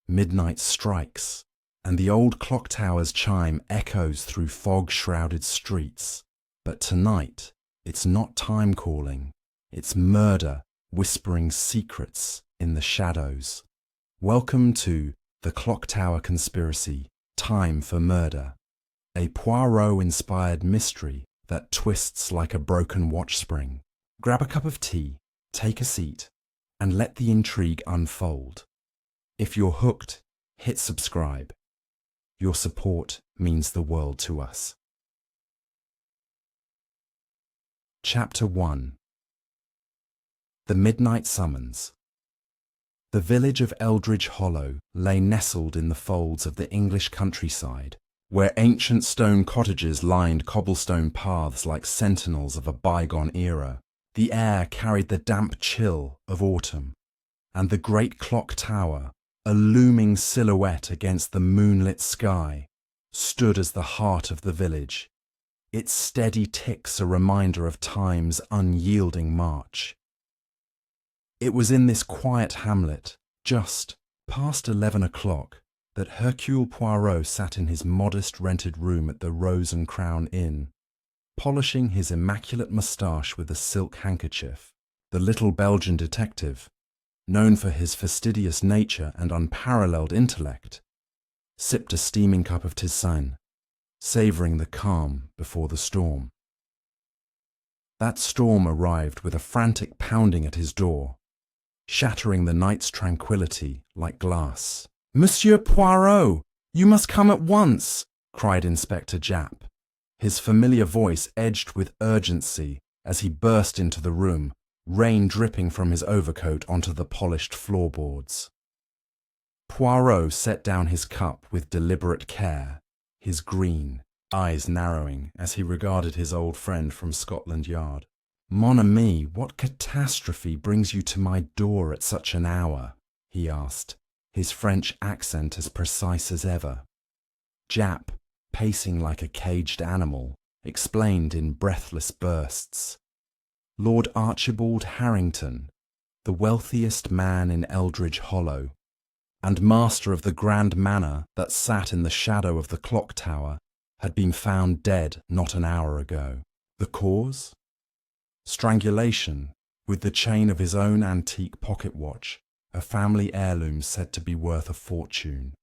Midnight strikes, and the old clock tower's chime echoes through fog-shrouded streets. But tonight, it's not time calling, it's murder whispering secrets in the shadows. Welcome to The Clock Tower Conspiracy, Time for Murder, a Poirot-inspired mystery that twists like a broken watch spring. Grab a cup of tea, take a seat, and let the intrigue unfold. If you're hooked, hit subscribe. Your support means the world to us. Chapter 1. The Midnight Summons. The village of Eldridge Hollow lay nestled in the folds of the English countryside, where ancient stone cottages lined cobblestone paths like sentinels of a bygone era. The air carried the damp chill of autumn, and the great clock tower, a looming silhouette against the moonlit sky, stood as the heart of the village, its steady ticks a reminder of time's unyielding march. It was in this quiet hamlet, just past 11 o'clock, that Hercule Poirot sat in his modest rented room at the Rose and Crown Inn, polishing his immaculate moustache with a silk handkerchief. The little Belgian detective, known for his fastidious nature and unparalleled intellect, sipped a steaming cup of tisane, savouring the calm before the storm. That storm arrived with a frantic pounding at his door, shattering the night's tranquillity like glass. "Monsieur Poirot, you must come at once!" cried Inspector Japp, his familiar voice edged with urgency as he burst into the room, rain dripping from his overcoat onto the polished floorboards. Poirot set down his cup with deliberate care, his green eyes narrowing as he regarded his old friend from Scotland Yard. "Mon ami, what catastrophe brings you to my door at such an hour?" he asked, his French accent as precise as ever. Japp, pacing like a caged animal, explained in breathless bursts. Lord Archibald Harrington, the wealthiest man in Eldridge Hollow, and master of the grand manor that sat in the shadow of the clock tower, had been found dead not an hour ago. The cause? Strangulation, with the chain of his own antique pocket watch, a family heirloom said to be worth a fortune.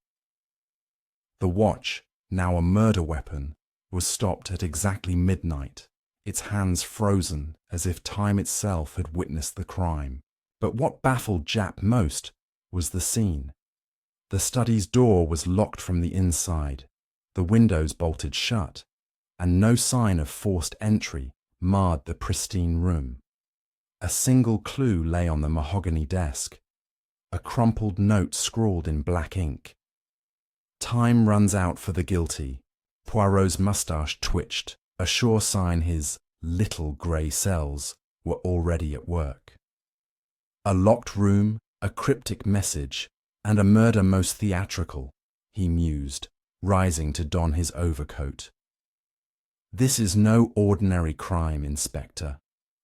The watch, now a murder weapon, was stopped at exactly midnight, its hands frozen as if time itself had witnessed the crime. But what baffled Japp most was the scene. The study's door was locked from the inside, the windows bolted shut, and no sign of forced entry marred the pristine room. A single clue lay on the mahogany desk, a crumpled note scrawled in black ink. "Time runs out for the guilty." Poirot's moustache twitched, a sure sign his little grey cells were already at work. A locked room, a cryptic message, and a murder most theatrical, he mused, rising to don his overcoat. "This is no ordinary crime, Inspector.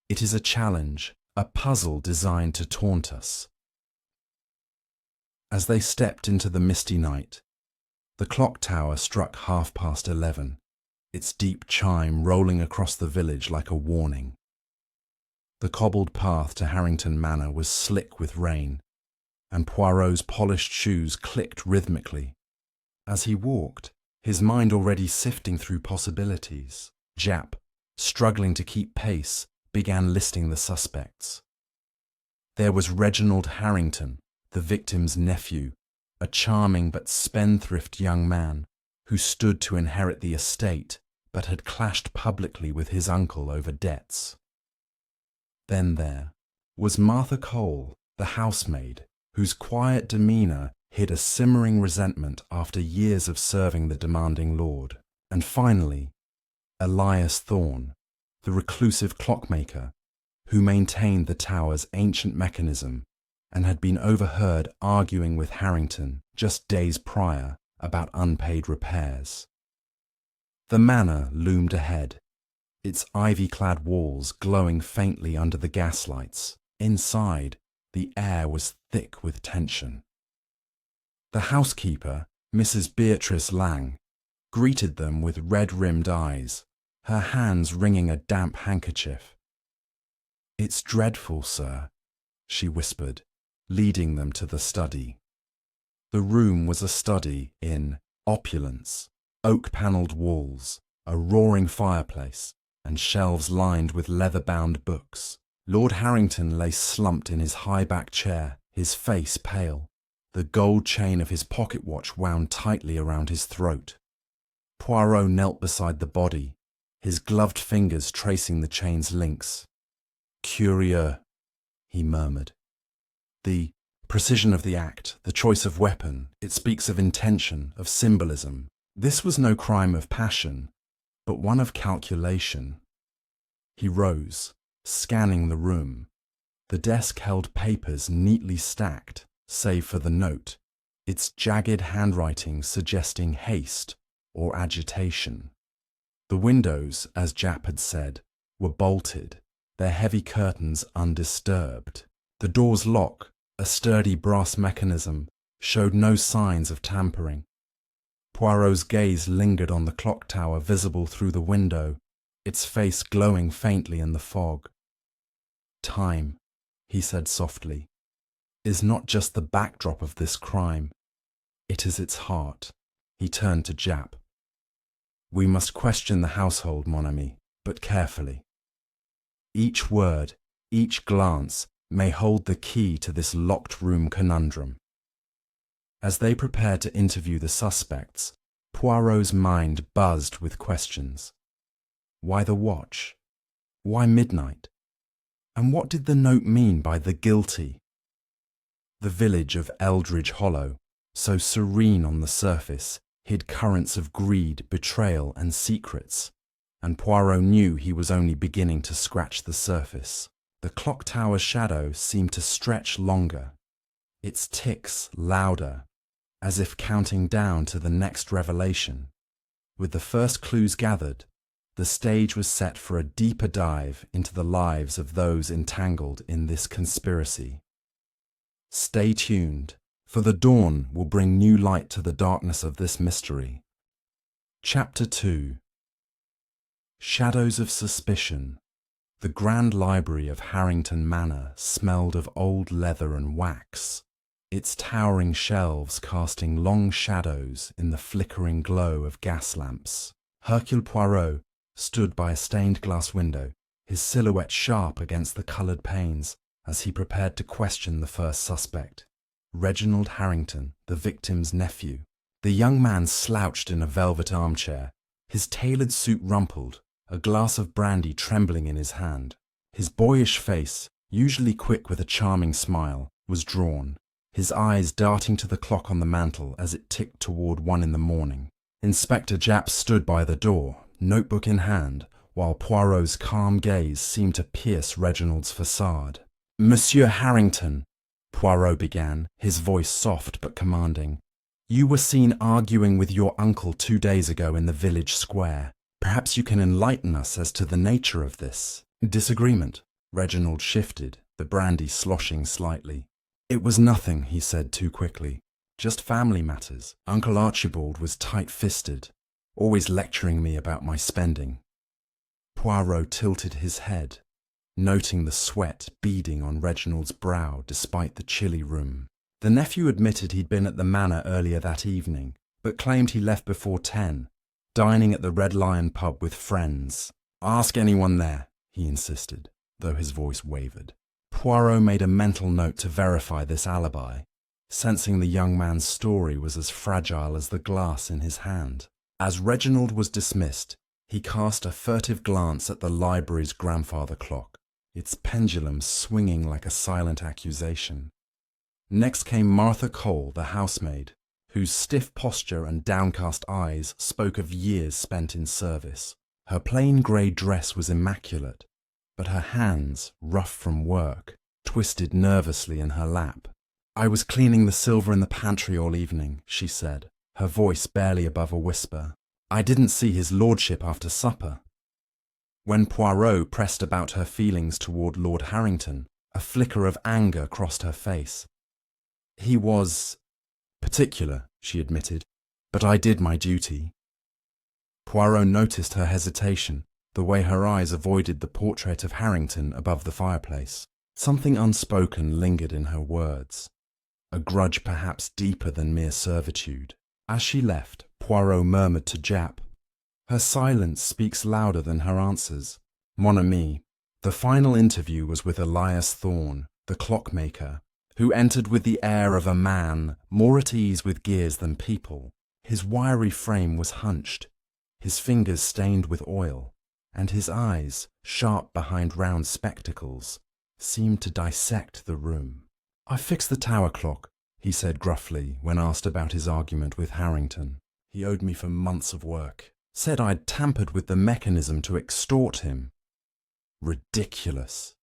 It is a challenge, a puzzle designed to taunt us." As they stepped into the misty night, the clock tower struck 11:30, its deep chime rolling across the village like a warning. The cobbled path to Harrington Manor was slick with rain, and Poirot's polished shoes clicked rhythmically. As he walked, his mind already sifting through possibilities, Japp, struggling to keep pace, began listing the suspects. There was Reginald Harrington, the victim's nephew, a charming but spendthrift young man who stood to inherit the estate but had clashed publicly with his uncle over debts. Then there was Martha Cole, the housemaid, whose quiet demeanour hid a simmering resentment after years of serving the demanding lord. And finally, Elias Thorne, the reclusive clockmaker, who maintained the tower's ancient mechanism and had been overheard arguing with Harrington just days prior about unpaid repairs. The manor loomed ahead, its ivy-clad walls glowing faintly under the gaslights. Inside, the air was thick with tension. The housekeeper, Mrs. Beatrice Lang, greeted them with red-rimmed eyes, her hands wringing a damp handkerchief. "It's dreadful, sir," she whispered, leading them to the study. The room was a study in opulence, oak-panelled walls, a roaring fireplace, and shelves lined with leather-bound books. Lord Harrington lay slumped in his high-backed chair, his face pale, the gold chain of his pocket watch wound tightly around his throat. Poirot knelt beside the body, his gloved fingers tracing the chain's links. "Curieux," he murmured. "The precision of the act, the choice of weapon, it speaks of intention, of symbolism. This was no crime of passion, but one of calculation." He rose, scanning the room. The desk held papers neatly stacked, save for the note, its jagged handwriting suggesting haste or agitation. The windows, as Japp had said, were bolted, their heavy curtains undisturbed. The door's lock, a sturdy brass mechanism, showed no signs of tampering. Poirot's gaze lingered on the clock tower visible through the window, its face glowing faintly in the fog. "Time," he said softly, "is not just the backdrop of this crime. It is its heart." He turned to Japp. "We must question the household, mon ami, but carefully. Each word, each glance may hold the key to this locked room conundrum." As they prepared to interview the suspects, Poirot's mind buzzed with questions. Why the watch? Why midnight? And what did the note mean by the guilty? The village of Eldridge Hollow, so serene on the surface, hid currents of greed, betrayal, and secrets, and Poirot knew he was only beginning to scratch the surface. The clock tower's shadow seemed to stretch longer, its ticks louder, as if counting down to the next revelation. With the first clues gathered, the stage was set for a deeper dive into the lives of those entangled in this conspiracy. Stay tuned, for the dawn will bring new light to the darkness of this mystery. Chapter 2. Shadows of Suspicion. The grand library of Harrington Manor smelled of old leather and wax, its towering shelves casting long shadows in the flickering glow of gas lamps. Hercule Poirot stood by a stained glass window, his silhouette sharp against the coloured panes, as he prepared to question the first suspect, Reginald Harrington, the victim's nephew. The young man slouched in a velvet armchair, his tailored suit rumpled, a glass of brandy trembling in his hand. His boyish face, usually quick with a charming smile, was drawn, his eyes darting to the clock on the mantel as it ticked toward 1 in the morning. Inspector Japp stood by the door, notebook in hand, while Poirot's calm gaze seemed to pierce Reginald's facade. "Monsieur Harrington," Poirot began, his voice soft but commanding, "you were seen arguing with your uncle 2 days ago in the village square. Perhaps you can enlighten us as to the nature of this disagreement." Reginald shifted, the brandy sloshing slightly. "It was nothing," he said too quickly. "Just family matters. Uncle Archibald was tight-fisted, always lecturing me about my spending." Poirot tilted his head, noting the sweat beading on Reginald's brow despite the chilly room. The nephew admitted he'd been at the manor earlier that evening, but claimed he left before 10, dining at the Red Lion pub with friends. "Ask anyone there," he insisted, though his voice wavered. Poirot made a mental note to verify this alibi, sensing the young man's story was as fragile as the glass in his hand. As Reginald was dismissed, he cast a furtive glance at the library's grandfather clock, its pendulum swinging like a silent accusation. Next came Martha Cole, the housemaid, whose stiff posture and downcast eyes spoke of years spent in service. Her plain grey dress was immaculate, but her hands, rough from work, twisted nervously in her lap. "I was cleaning the silver in the pantry all evening," she said, her voice barely above a whisper. "I didn't see his lordship after supper." When Poirot pressed about her feelings toward Lord Harrington, a flicker of anger crossed her face. "He was Particular, she admitted, but I did my duty. Poirot noticed her hesitation, the way her eyes avoided the portrait of Harrington above the fireplace. Something unspoken lingered in her words, a grudge perhaps deeper than mere servitude. As she left, Poirot murmured to Jap, "Her silence speaks louder than her answers. Mon ami." The final interview was with Elias Thorne, the clockmaker, who entered with the air of a man more at ease with gears than people. His wiry frame was hunched, his fingers stained with oil, and his eyes, sharp behind round spectacles, seemed to dissect the room. "I fixed the tower clock," he said gruffly when asked about his argument with Harrington. "He owed me for months of work. Said I'd tampered with the mechanism to extort him." Ridiculous.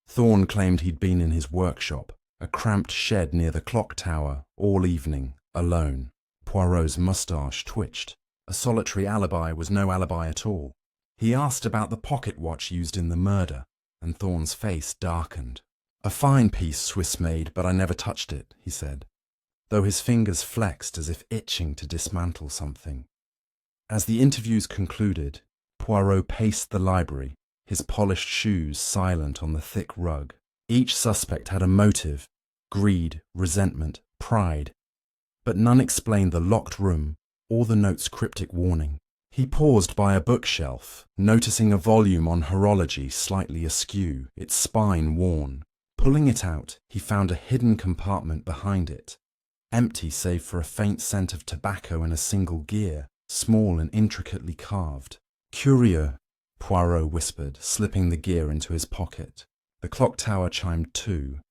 Thorne claimed he'd been in his workshop, a cramped shed near the clock tower, all evening, alone. Poirot's moustache twitched. A solitary alibi was no alibi at all. He asked about the pocket watch used in the murder, and Thorne's face darkened. "A fine piece, Swiss-made, but I never touched it," he said, though his fingers flexed as if itching to dismantle something. As the interviews concluded, Poirot paced the library, his polished shoes silent on the thick rug. Each suspect had a motive: greed, resentment, pride, but none explained the locked room or the note's cryptic warning. He paused by a bookshelf, noticing a volume on horology slightly askew, its spine worn. Pulling it out, he found a hidden compartment behind it, empty save for a faint scent of tobacco in a single gear, small and intricately carved. "Curieux," Poirot whispered, slipping the gear into his pocket. The clock tower chimed 2,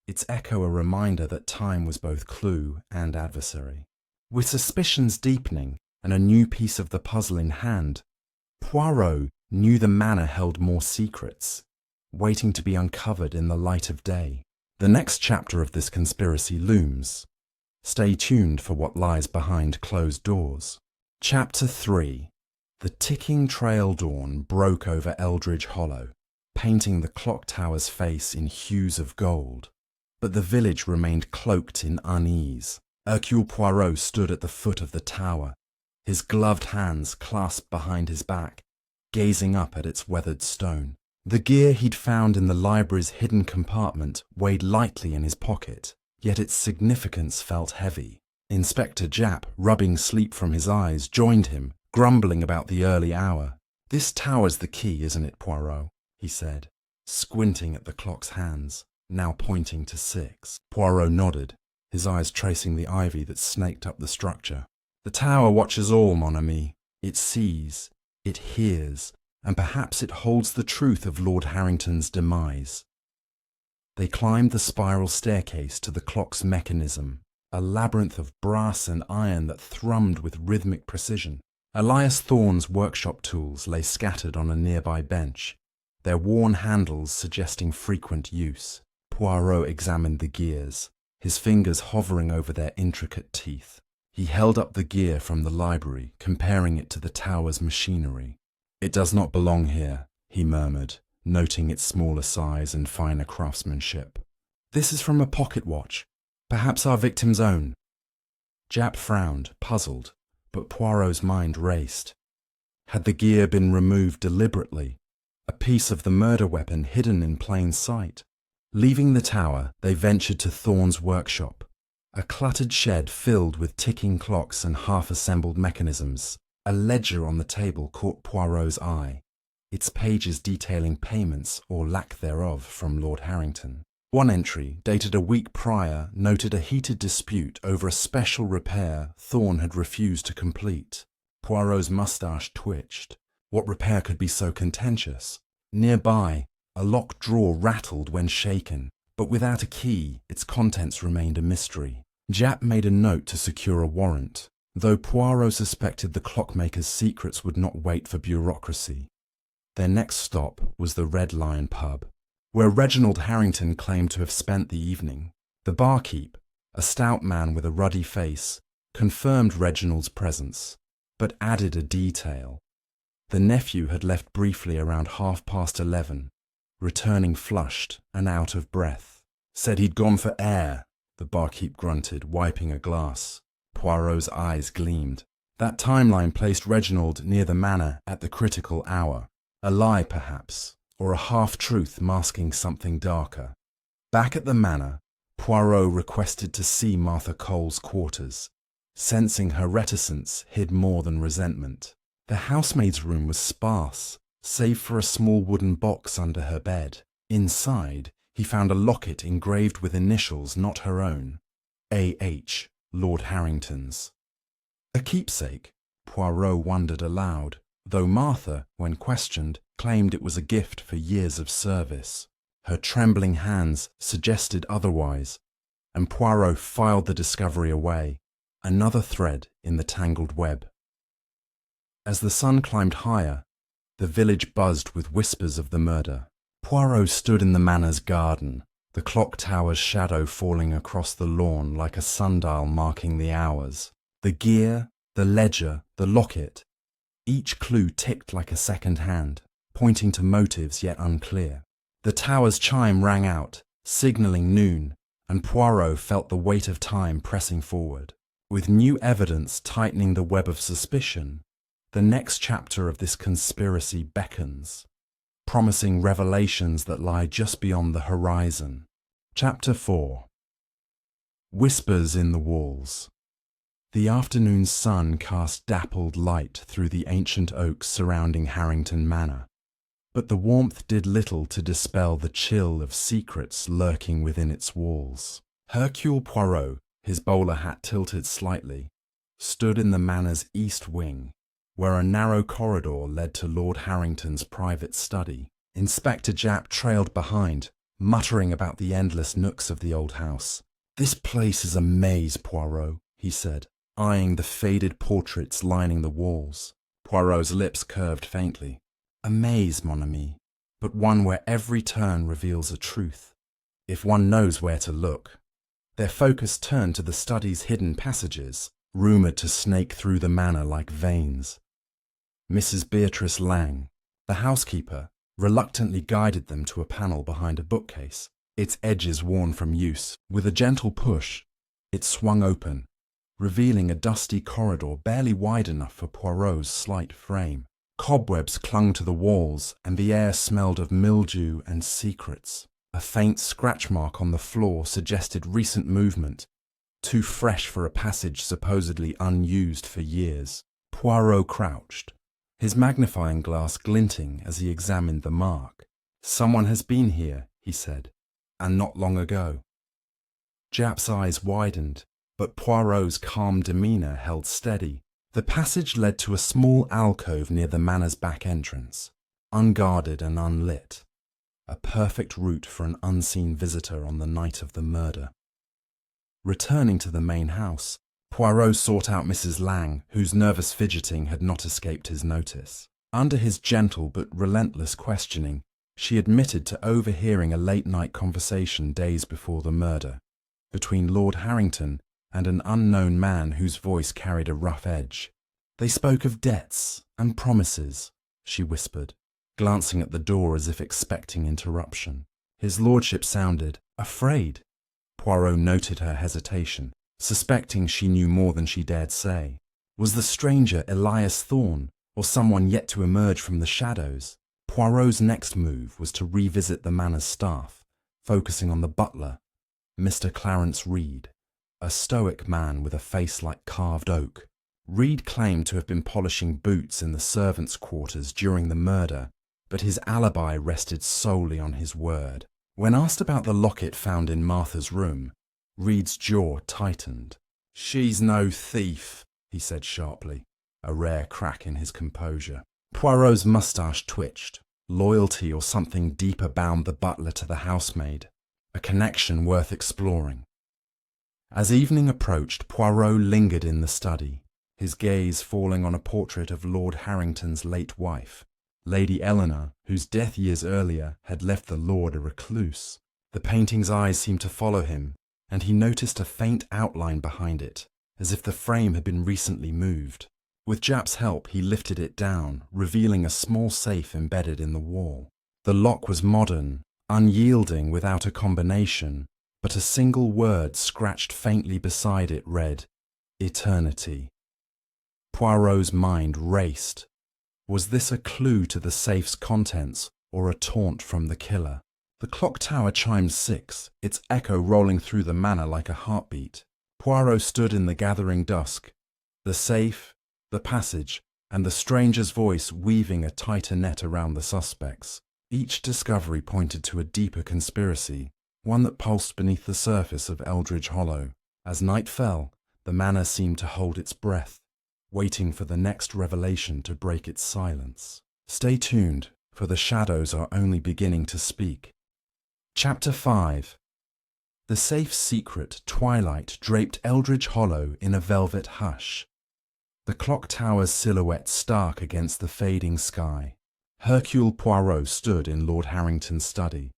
its echo a reminder that time was both clue and adversary. With suspicions deepening and a new piece of the puzzle in hand, Poirot knew the manor held more secrets, waiting to be uncovered in the light of day. The next chapter of this conspiracy looms. Stay tuned for what lies behind closed doors. Chapter 3. The ticking trail dawn broke over Eldridge Hollow, painting the clock tower's face in hues of gold. But the village remained cloaked in unease. Hercule Poirot stood at the foot of the tower, his gloved hands clasped behind his back, gazing up at its weathered stone. The gear he'd found in the library's hidden compartment weighed lightly in his pocket, yet its significance felt heavy. Inspector Japp, rubbing sleep from his eyes, joined him, grumbling about the early hour. "This tower's the key, isn't it, Poirot?" he said, squinting at the clock's hands, now pointing to 6. Poirot nodded, his eyes tracing the ivy that snaked up the structure. "The tower watches all, mon ami. It sees, it hears, and perhaps it holds the truth of Lord Harrington's demise." They climbed the spiral staircase to the clock's mechanism, a labyrinth of brass and iron that thrummed with rhythmic precision. Elias Thorne's workshop tools lay scattered on a nearby bench, their worn handles suggesting frequent use. Poirot examined the gears, his fingers hovering over their intricate teeth. He held up the gear from the library, comparing it to the tower's machinery. "It does not belong here," he murmured, noting its smaller size and finer craftsmanship. "This is from a pocket watch, perhaps our victim's own." Japp frowned, puzzled, but Poirot's mind raced. Had the gear been removed deliberately, a piece of the murder weapon hidden in plain sight? Leaving the tower, they ventured to Thorne's workshop, a cluttered shed filled with ticking clocks and half-assembled mechanisms. A ledger on the table caught Poirot's eye, its pages detailing payments or lack thereof from Lord Harrington. One entry, dated a week prior, noted a heated dispute over a special repair Thorne had refused to complete. Poirot's moustache twitched. What repair could be so contentious? Nearby, a locked drawer rattled when shaken, but without a key, its contents remained a mystery. Japp made a note to secure a warrant, though Poirot suspected the clockmaker's secrets would not wait for bureaucracy. Their next stop was the Red Lion pub, where Reginald Harrington claimed to have spent the evening. The barkeep, a stout man with a ruddy face, confirmed Reginald's presence, but added a detail. The nephew had left briefly around 11:30, returning flushed and out of breath. "Said he'd gone for air," the barkeep grunted, wiping a glass. Poirot's eyes gleamed. That timeline placed Reginald near the manor at the critical hour. A lie, perhaps, or a half-truth masking something darker. Back at the manor, Poirot requested to see Martha Cole's quarters. Sensing her reticence hid more than resentment. The housemaid's room was sparse, save for a small wooden box under her bed. Inside, he found a locket engraved with initials not her own. A.H., Lord Harrington's. A keepsake? Poirot wondered aloud, though Martha, when questioned, claimed it was a gift for years of service. Her trembling hands suggested otherwise, and Poirot filed the discovery away, another thread in the tangled web. As the sun climbed higher, the village buzzed with whispers of the murder. Poirot stood in the manor's garden, the clock tower's shadow falling across the lawn like a sundial marking the hours. The gear, the ledger, the locket, each clue ticked like a second hand, pointing to motives yet unclear. The tower's chime rang out, signalling noon, and Poirot felt the weight of time pressing forward. With new evidence tightening the web of suspicion, the next chapter of this conspiracy beckons, promising revelations that lie just beyond the horizon. Chapter 4. Whispers in the Walls. The afternoon sun cast dappled light through the ancient oaks surrounding Harrington Manor, but the warmth did little to dispel the chill of secrets lurking within its walls. Hercule Poirot, his bowler hat tilted slightly, stood in the manor's east wing, where a narrow corridor led to Lord Harrington's private study. Inspector Japp trailed behind, muttering about the endless nooks of the old house. "This place is a maze, Poirot," he said, eyeing the faded portraits lining the walls. Poirot's lips curved faintly. "A maze, mon ami, but one where every turn reveals a truth, if one knows where to look." Their focus turned to the study's hidden passages, rumoured to snake through the manor like veins. Mrs. Beatrice Lang, the housekeeper, reluctantly guided them to a panel behind a bookcase, its edges worn from use. With a gentle push, it swung open, revealing a dusty corridor barely wide enough for Poirot's slight frame. Cobwebs clung to the walls, and the air smelled of mildew and secrets. A faint scratch mark on the floor suggested recent movement, too fresh for a passage supposedly unused for years. Poirot crouched, his magnifying glass glinting as he examined the mark. "Someone has been here," he said, "and not long ago." Japp's eyes widened, but Poirot's calm demeanour held steady. The passage led to a small alcove near the manor's back entrance, unguarded and unlit, a perfect route for an unseen visitor on the night of the murder. Returning to the main house, Poirot sought out Mrs. Lang, whose nervous fidgeting had not escaped his notice. Under his gentle but relentless questioning, she admitted to overhearing a late-night conversation days before the murder, between Lord Harrington and an unknown man whose voice carried a rough edge. "They spoke of debts and promises," she whispered, glancing at the door as if expecting interruption. His lordship sounded afraid. Poirot noted her hesitation, suspecting she knew more than she dared say. Was the stranger Elias Thorne, or someone yet to emerge from the shadows? Poirot's next move was to revisit the manor's staff, focusing on the butler, Mr. Clarence Reed, a stoic man with a face like carved oak. Reed claimed to have been polishing boots in the servants' quarters during the murder, but his alibi rested solely on his word. When asked about the locket found in Martha's room, Reed's jaw tightened. "She's no thief," he said sharply, a rare crack in his composure. Poirot's moustache twitched. Loyalty or something deeper bound the butler to the housemaid, a connection worth exploring. As evening approached, Poirot lingered in the study, his gaze falling on a portrait of Lord Harrington's late wife, Lady Eleanor, whose death years earlier had left the lord a recluse. The painting's eyes seemed to follow him, and he noticed a faint outline behind it, as if the frame had been recently moved. With Japp's help, he lifted it down, revealing a small safe embedded in the wall. The lock was modern, unyielding without a combination, but a single word scratched faintly beside it read, "Eternity." Poirot's mind raced. Was this a clue to the safe's contents or a taunt from the killer? The clock tower chimed 6, its echo rolling through the manor like a heartbeat. Poirot stood in the gathering dusk, the safe, the passage, and the stranger's voice weaving a tighter net around the suspects. Each discovery pointed to a deeper conspiracy, one that pulsed beneath the surface of Eldridge Hollow. As night fell, the manor seemed to hold its breath, waiting for the next revelation to break its silence. Stay tuned, for the shadows are only beginning to speak. Chapter 5. The safe's secret twilight draped Eldridge Hollow in a velvet hush. The clock tower's silhouette stark against the fading sky. Hercule Poirot stood in Lord Harrington's study,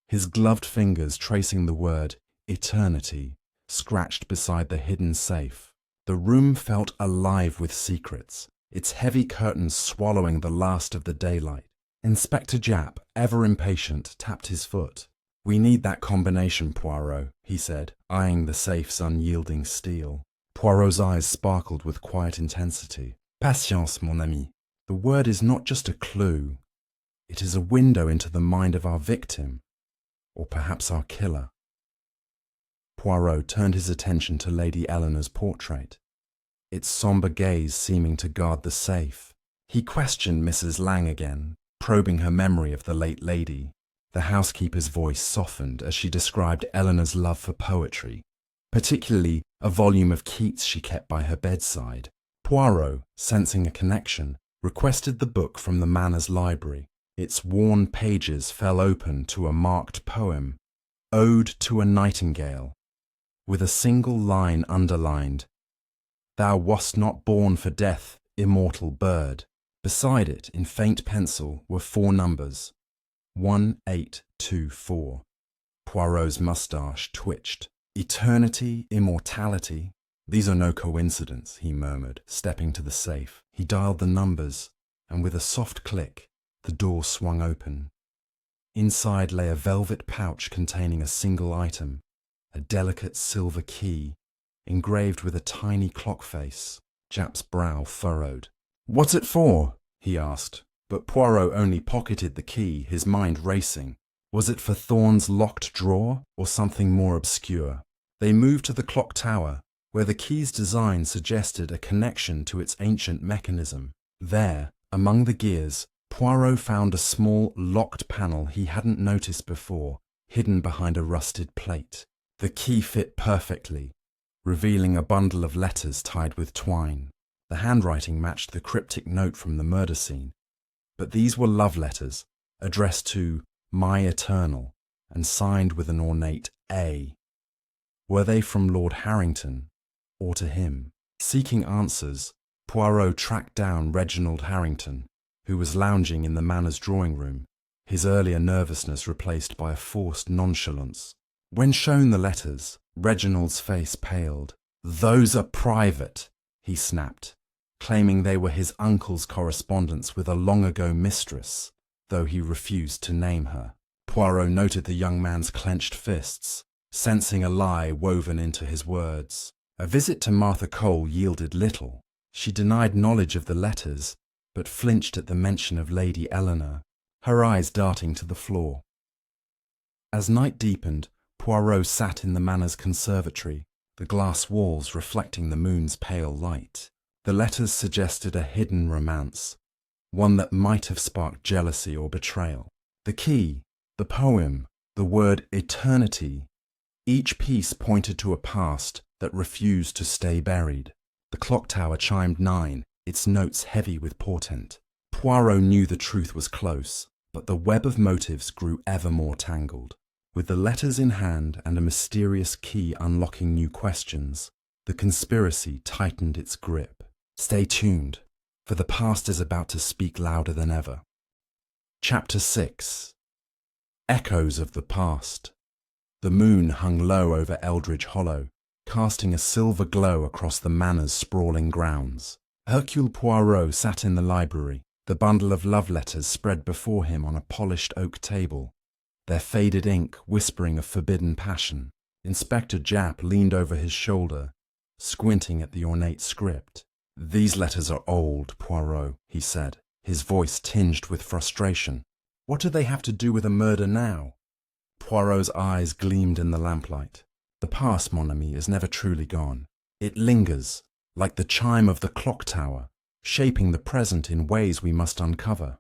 his gloved fingers tracing the word "Eternity" scratched beside the hidden safe. The room felt alive with secrets, its heavy curtains swallowing the last of the daylight. Inspector Japp, ever impatient, tapped his foot. "We need that combination, Poirot," he said, eyeing the safe's unyielding steel. Poirot's eyes sparkled with quiet intensity. "Patience, mon ami. The word is not just a clue. It is a window into the mind of our victim, or perhaps our killer." Poirot turned his attention to Lady Eleanor's portrait, its sombre gaze seeming to guard the safe. He questioned Mrs. Lang again, probing her memory of the late lady. The housekeeper's voice softened as she described Eleanor's love for poetry, particularly a volume of Keats she kept by her bedside. Poirot, sensing a connection, requested the book from the manor's library. Its worn pages fell open to a marked poem, Ode to a Nightingale, with a single line underlined, "Thou wast not born for death, immortal bird." Beside it, in faint pencil, were 4 numbers, 1824. Poirot's moustache twitched. "Eternity, immortality. These are no coincidence," he murmured, stepping to the safe. He dialed the numbers, and with a soft click, the door swung open. Inside lay a velvet pouch containing a single item, a delicate silver key, engraved with a tiny clock face. Japp's brow furrowed. "What's it for?" he asked, but Poirot only pocketed the key, his mind racing. Was it for Thorne's locked drawer, or something more obscure? They moved to the clock tower, where the key's design suggested a connection to its ancient mechanism. There, among the gears, Poirot found a small, locked panel he hadn't noticed before, hidden behind a rusted plate. The key fit perfectly, revealing a bundle of letters tied with twine. The handwriting matched the cryptic note from the murder scene, but these were love letters, addressed to "My Eternal," and signed with an ornate A. Were they from Lord Harrington, or to him? Seeking answers, Poirot tracked down Reginald Harrington, who was lounging in the manor's drawing room, his earlier nervousness replaced by a forced nonchalance. When shown the letters, Reginald's face paled. "Those are private," he snapped, claiming they were his uncle's correspondence with a long-ago mistress, though he refused to name her. Poirot noted the young man's clenched fists, sensing a lie woven into his words. A visit to Martha Cole yielded little. She denied knowledge of the letters, but flinched at the mention of Lady Eleanor, her eyes darting to the floor. As night deepened, Poirot sat in the manor's conservatory, the glass walls reflecting the moon's pale light. The letters suggested a hidden romance, one that might have sparked jealousy or betrayal. The key, the poem, the word eternity, each piece pointed to a past that refused to stay buried. The clock tower chimed 9, its notes heavy with portent. Poirot knew the truth was close, but the web of motives grew ever more tangled. With the letters in hand and a mysterious key unlocking new questions, the conspiracy tightened its grip. Stay tuned, for the past is about to speak louder than ever. Chapter 6. Echoes of the Past. The moon hung low over Eldridge Hollow, casting a silver glow across the manor's sprawling grounds. Hercule Poirot sat in the library, the bundle of love letters spread before him on a polished oak table, their faded ink whispering of forbidden passion. Inspector Japp leaned over his shoulder, squinting at the ornate script. "These letters are old, Poirot," he said, his voice tinged with frustration. "What do they have to do with a murder now?" Poirot's eyes gleamed in the lamplight. "The past, mon ami, is never truly gone. It lingers, like the chime of the clock tower, shaping the present in ways we must uncover."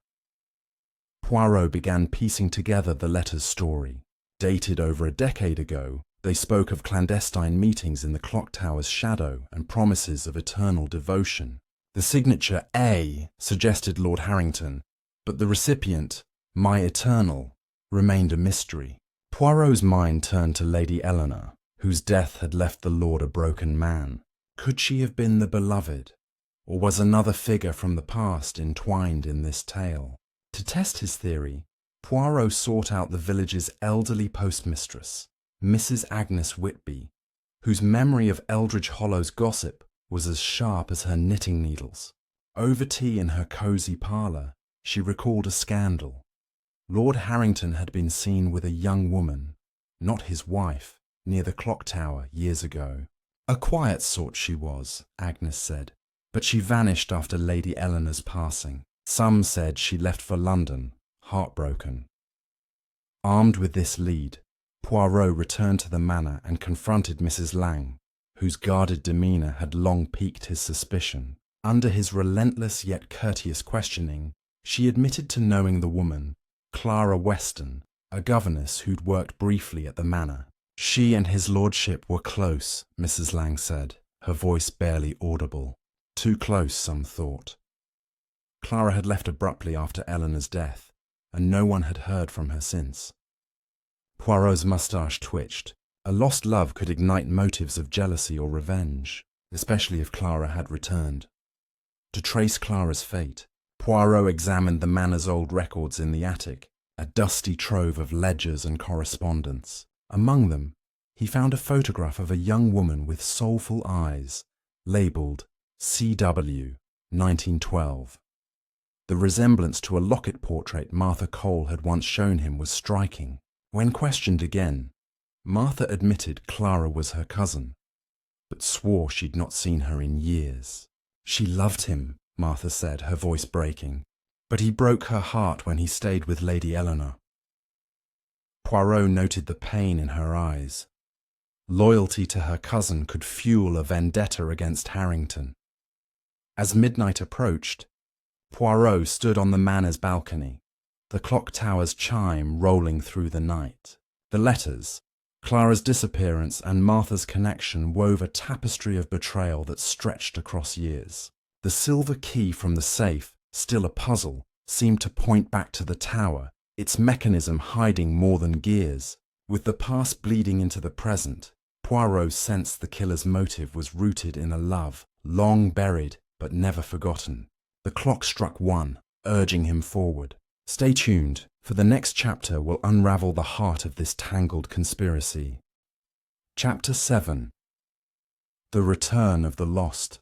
Poirot began piecing together the letter's story. Dated over a decade ago, they spoke of clandestine meetings in the clock tower's shadow and promises of eternal devotion. The signature A suggested Lord Harrington, but the recipient, My Eternal, remained a mystery. Poirot's mind turned to Lady Eleanor, whose death had left the lord a broken man. Could she have been the beloved, or was another figure from the past entwined in this tale? To test his theory, Poirot sought out the village's elderly postmistress, Mrs. Agnes Whitby, whose memory of Eldridge Hollow's gossip was as sharp as her knitting needles. Over tea in her cosy parlour, she recalled a scandal. Lord Harrington had been seen with a young woman, not his wife, near the clock tower years ago. A quiet sort she was, Agnes said, but she vanished after Lady Eleanor's passing. Some said she left for London, heartbroken. Armed with this lead, Poirot returned to the manor and confronted Mrs. Lang, whose guarded demeanour had long piqued his suspicion. Under his relentless yet courteous questioning, she admitted to knowing the woman, Clara Weston, a governess who'd worked briefly at the manor. She and his lordship were close, Mrs. Lang said, her voice barely audible. Too close, some thought. Clara had left abruptly after Eleanor's death, and no one had heard from her since. Poirot's moustache twitched. A lost love could ignite motives of jealousy or revenge, especially if Clara had returned. To trace Clara's fate, Poirot examined the manor's old records in the attic, a dusty trove of ledgers and correspondence. Among them, he found a photograph of a young woman with soulful eyes, labelled C.W. 1912. The resemblance to a locket portrait Martha Cole had once shown him was striking. When questioned again, Martha admitted Clara was her cousin, but swore she'd not seen her in years. She loved him, Martha said, her voice breaking, but he broke her heart when he stayed with Lady Eleanor. Poirot noted the pain in her eyes. Loyalty to her cousin could fuel a vendetta against Harrington. As midnight approached, Poirot stood on the manor's balcony, the clock tower's chime rolling through the night. The letters, Clara's disappearance and Martha's connection wove a tapestry of betrayal that stretched across years. The silver key from the safe, still a puzzle, seemed to point back to the tower, its mechanism hiding more than gears. With the past bleeding into the present, Poirot sensed the killer's motive was rooted in a love, long buried but never forgotten. The clock struck 1, urging him forward. Stay tuned, for the next chapter will unravel the heart of this tangled conspiracy. Chapter 7. The Return of the Lost.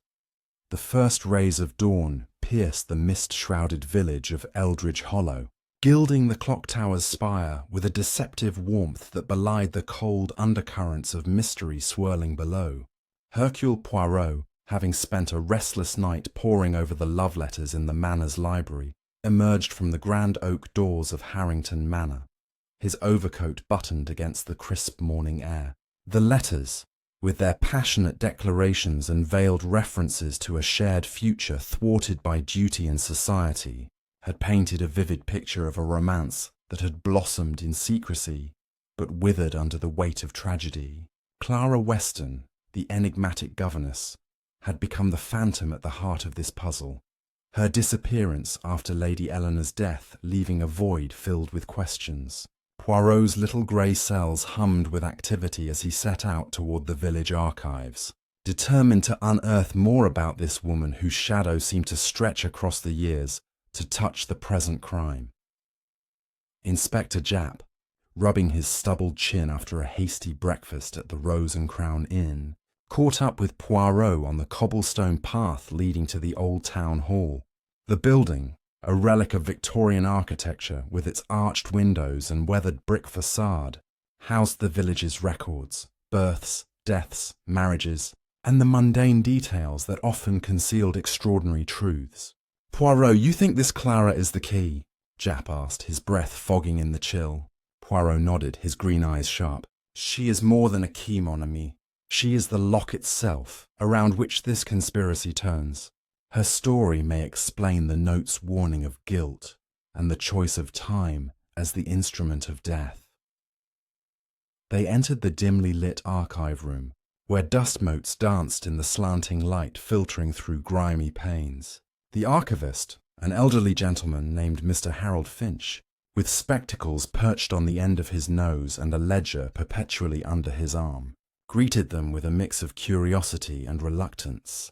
The first rays of dawn pierced the mist-shrouded village of Eldridge Hollow, gilding the clock tower's spire with a deceptive warmth that belied the cold undercurrents of mystery swirling below. Hercule Poirot, having spent a restless night poring over the love letters in the manor's library, emerged from the grand oak doors of Harrington Manor, his overcoat buttoned against the crisp morning air. The letters, with their passionate declarations and veiled references to a shared future thwarted by duty and society, had painted a vivid picture of a romance that had blossomed in secrecy, but withered under the weight of tragedy. Clara Weston, the enigmatic governess, had become the phantom at the heart of this puzzle, her disappearance after Lady Eleanor's death leaving a void filled with questions. Poirot's little grey cells hummed with activity as he set out toward the village archives, determined to unearth more about this woman whose shadow seemed to stretch across the years to touch the present crime. Inspector Japp, rubbing his stubbled chin after a hasty breakfast at the Rose and Crown Inn, caught up with Poirot on the cobblestone path leading to the old town hall. The building, a relic of Victorian architecture with its arched windows and weathered brick facade, housed the village's records, births, deaths, marriages, and the mundane details that often concealed extraordinary truths. "Poirot, you think this Clara is the key?" Japp asked, his breath fogging in the chill. Poirot nodded, his green eyes sharp. "She is more than a key, mon ami. She is the lock itself, around which this conspiracy turns. Her story may explain the note's warning of guilt and the choice of time as the instrument of death." They entered the dimly lit archive room, where dust motes danced in the slanting light filtering through grimy panes. The archivist, an elderly gentleman named Mr. Harold Finch, with spectacles perched on the end of his nose and a ledger perpetually under his arm, greeted them with a mix of curiosity and reluctance.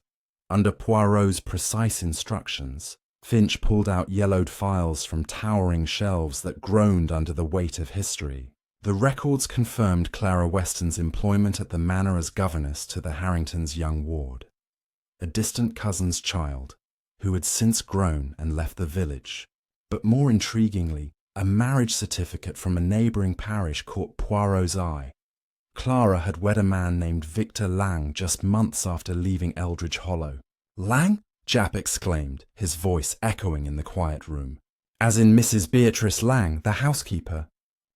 Under Poirot's precise instructions, Finch pulled out yellowed files from towering shelves that groaned under the weight of history. The records confirmed Clara Weston's employment at the manor as governess to the Harringtons' young ward, a distant cousin's child, who had since grown and left the village. But more intriguingly, a marriage certificate from a neighbouring parish caught Poirot's eye. Clara had wed a man named Victor Lang just months after leaving Eldridge Hollow. "Lang?" Japp exclaimed, his voice echoing in the quiet room. "As in Mrs. Beatrice Lang, the housekeeper?"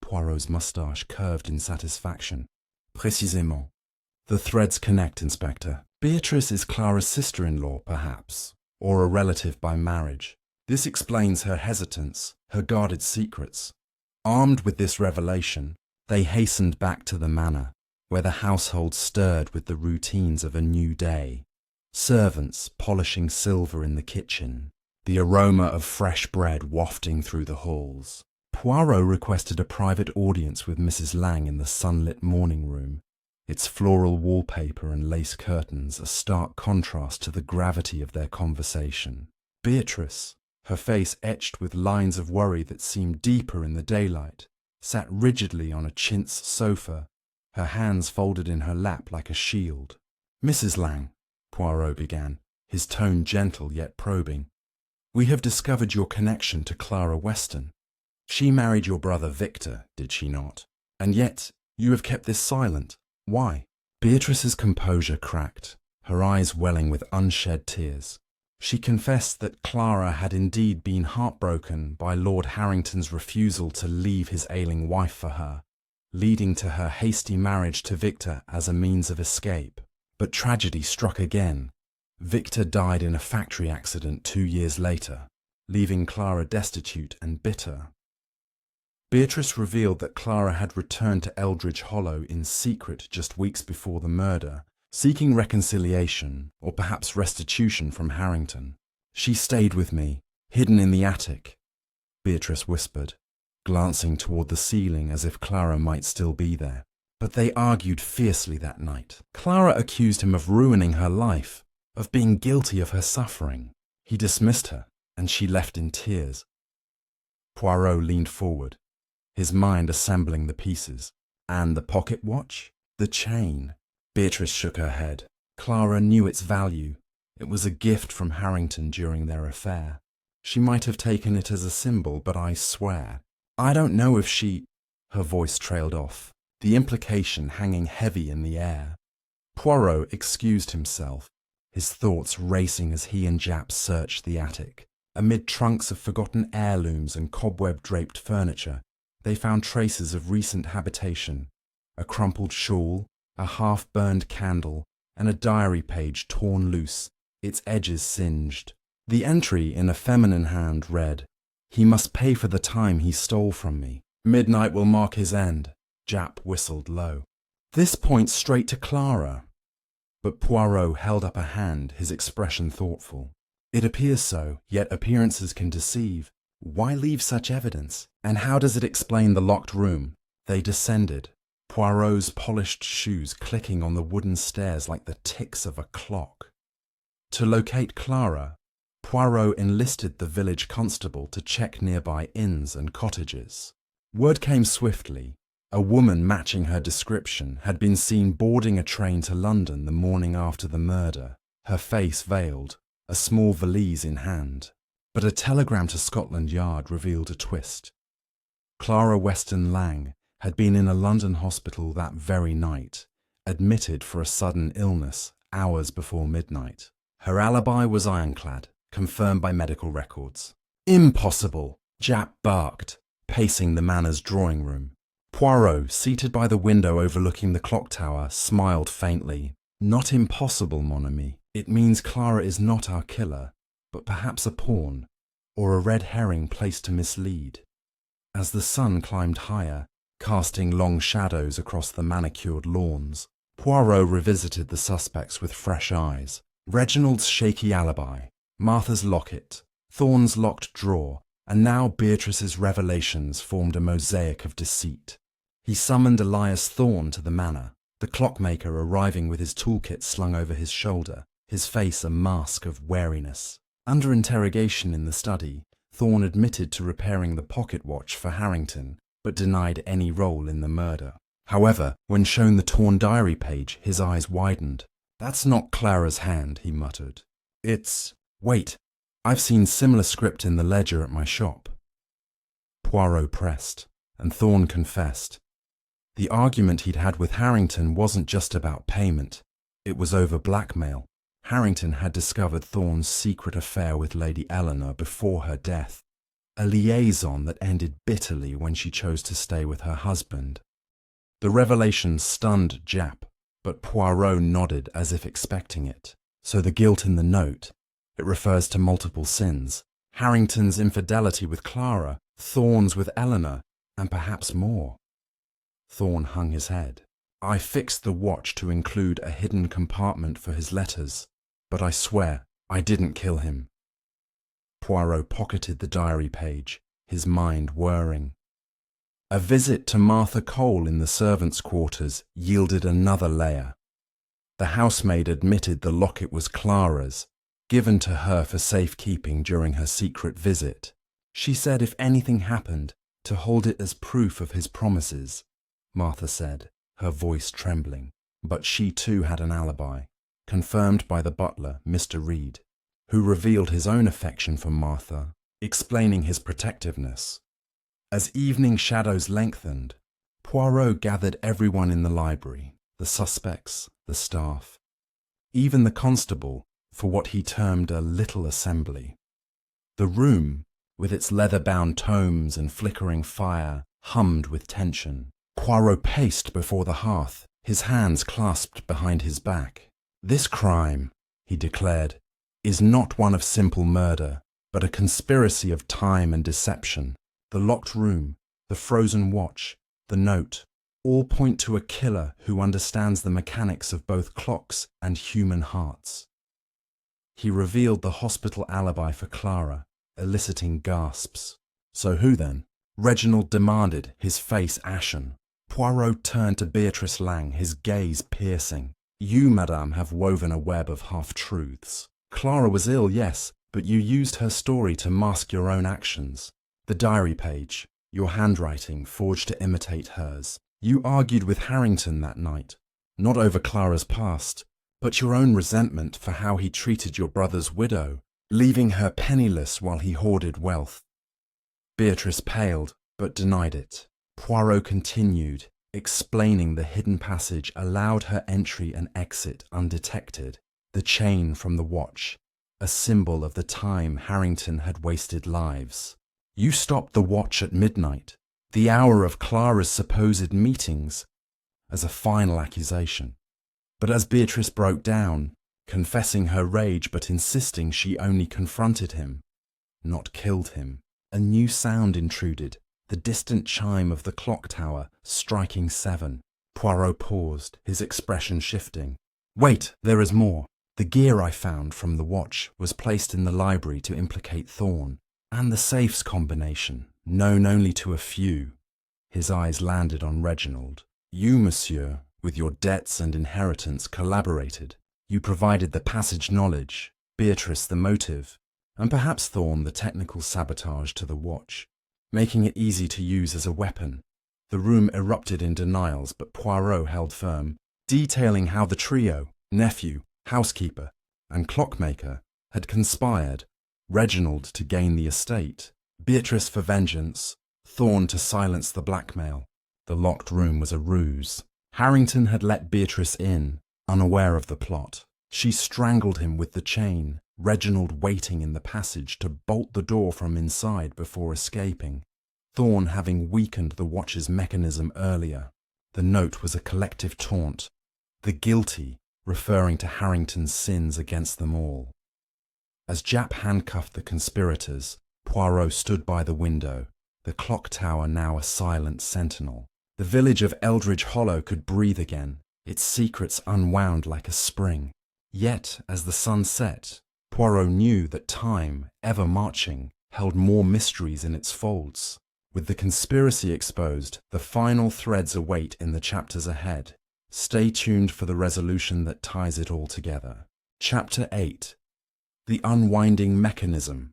Poirot's moustache curved in satisfaction. "Précisément. The threads connect, Inspector. Beatrice is Clara's sister-in-law, perhaps, or a relative by marriage. This explains her hesitance, her guarded secrets." Armed with this revelation, they hastened back to the manor, where the household stirred with the routines of a new day. Servants polishing silver in the kitchen, the aroma of fresh bread wafting through the halls. Poirot requested a private audience with Mrs. Lang in the sunlit morning room, its floral wallpaper and lace curtains a stark contrast to the gravity of their conversation. Beatrice, her face etched with lines of worry that seemed deeper in the daylight, sat rigidly on a chintz sofa, her hands folded in her lap like a shield. "Mrs. Lang," Poirot began, his tone gentle yet probing, "we have discovered your connection to Clara Weston. She married your brother Victor, did she not? And yet you have kept this silent. Why?" Beatrice's composure cracked, her eyes welling with unshed tears. She confessed that Clara had indeed been heartbroken by Lord Harrington's refusal to leave his ailing wife for her, leading to her hasty marriage to Victor as a means of escape. But tragedy struck again. Victor died in a factory accident 2 years later, leaving Clara destitute and bitter. Beatrice revealed that Clara had returned to Eldridge Hollow in secret just weeks before the murder, seeking reconciliation or perhaps restitution from Harrington. "She stayed with me, hidden in the attic," Beatrice whispered, glancing toward the ceiling as if Clara might still be there. But they argued fiercely that night. Clara accused him of ruining her life, of being guilty of her suffering. He dismissed her, and she left in tears. Poirot leaned forward, his mind assembling the pieces. "And the pocket watch? The chain?" Beatrice shook her head. Clara knew its value. It was a gift from Harrington during their affair. She might have taken it as a symbol, but I swear, I don't know if she... Her voice trailed off, the implication hanging heavy in the air. Poirot excused himself, his thoughts racing as he and Japp searched the attic. Amid trunks of forgotten heirlooms and cobweb-draped furniture, they found traces of recent habitation, a crumpled shawl, a half-burned candle, and a diary page torn loose, its edges singed. The entry in a feminine hand read, "He must pay for the time he stole from me. Midnight will mark his end." Japp whistled low. "This points straight to Clara." But Poirot held up a hand, his expression thoughtful. "It appears so, yet appearances can deceive. Why leave such evidence? And how does it explain the locked room?" They descended, Poirot's polished shoes clicking on the wooden stairs like the ticks of a clock. To locate Clara, Poirot enlisted the village constable to check nearby inns and cottages. Word came swiftly. A woman matching her description had been seen boarding a train to London the morning after the murder, her face veiled, a small valise in hand. But a telegram to Scotland Yard revealed a twist. Clara Weston Lang had been in a London hospital that very night, admitted for a sudden illness hours before midnight. Her alibi was ironclad, confirmed by medical records. Impossible, Japp barked, pacing the manor's drawing room. Poirot, seated by the window overlooking the clock tower, smiled faintly. Not impossible, mon ami. It means Clara is not our killer, but perhaps a pawn, or a red herring placed to mislead. As the sun climbed higher, casting long shadows across the manicured lawns, Poirot revisited the suspects with fresh eyes. Reginald's shaky alibi, Martha's locket, Thorne's locked drawer, and now Beatrice's revelations formed a mosaic of deceit. He summoned Elias Thorne to the manor, the clockmaker arriving with his toolkit slung over his shoulder, his face a mask of wariness. Under interrogation in the study, Thorne admitted to repairing the pocket watch for Harrington, but denied any role in the murder. However, when shown the torn diary page, his eyes widened. "That's not Clara's hand," he muttered. "It's... Wait, I've seen similar script in the ledger at my shop." Poirot pressed, and Thorne confessed. The argument he'd had with Harrington wasn't just about payment. It was over blackmail. Harrington had discovered Thorne's secret affair with Lady Eleanor before her death, a liaison that ended bitterly when she chose to stay with her husband. The revelation stunned Japp, but Poirot nodded as if expecting it. So the guilt in the note, it refers to multiple sins. Harrington's infidelity with Clara, Thorne's with Eleanor, and perhaps more. Thorne hung his head. "I fixed the watch to include a hidden compartment for his letters, but I swear I didn't kill him." Poirot pocketed the diary page, his mind whirring. A visit to Martha Cole in the servants' quarters yielded another layer. The housemaid admitted the locket was Clara's, given to her for safekeeping during her secret visit. She said if anything happened, to hold it as proof of his promises, Martha said, her voice trembling. But she too had an alibi, confirmed by the butler, Mr. Reed, who revealed his own affection for Martha, explaining his protectiveness. As evening shadows lengthened, Poirot gathered everyone in the library, the suspects, the staff, even the constable, for what he termed a little assembly. The room, with its leather-bound tomes and flickering fire, hummed with tension. Poirot paced before the hearth, his hands clasped behind his back. "This crime," he declared, "is not one of simple murder, but a conspiracy of time and deception. The locked room, the frozen watch, the note, all point to a killer who understands the mechanics of both clocks and human hearts." He revealed the hospital alibi for Clara, eliciting gasps. "So who then?" Reginald demanded, his face ashen. Poirot turned to Beatrice Lang, his gaze piercing. "You, madame, have woven a web of half-truths. Clara was ill, yes, but you used her story to mask your own actions. The diary page, your handwriting forged to imitate hers. You argued with Harrington that night, not over Clara's past, but your own resentment for how he treated your brother's widow, leaving her penniless while he hoarded wealth." Beatrice paled, but denied it. Poirot continued, explaining the hidden passage allowed her entry and exit undetected. The chain from the watch, a symbol of the time Harrington had wasted lives. "You stopped the watch at midnight, the hour of Clara's supposed meetings," as a final accusation. But as Beatrice broke down, confessing her rage but insisting she only confronted him, not killed him, a new sound intruded, the distant chime of the clock tower striking 7. Poirot paused, his expression shifting. "Wait, there is more. The gear I found from the watch was placed in the library to implicate Thorne, and the safes combination, known only to a few." His eyes landed on Reginald. "You, monsieur, with your debts and inheritance, collaborated. You provided the passage knowledge, Beatrice the motive, and perhaps Thorne the technical sabotage to the watch, making it easy to use as a weapon." The room erupted in denials, but Poirot held firm, detailing how the trio, nephew, housekeeper, and clockmaker, had conspired, Reginald to gain the estate, Beatrice for vengeance, Thorne to silence the blackmail. The locked room was a ruse. Harrington had let Beatrice in, unaware of the plot. She strangled him with the chain, Reginald waiting in the passage to bolt the door from inside before escaping, Thorne having weakened the watch's mechanism earlier. The note was a collective taunt, the guilty referring to Harrington's sins against them all. As Japp handcuffed the conspirators, Poirot stood by the window, the clock tower now a silent sentinel. The village of Eldridge Hollow could breathe again, its secrets unwound like a spring. Yet, as the sun set, Poirot knew that time, ever marching, held more mysteries in its folds. With the conspiracy exposed, the final threads await in the chapters ahead. Stay tuned for the resolution that ties it all together. Chapter 8. The Unwinding Mechanism.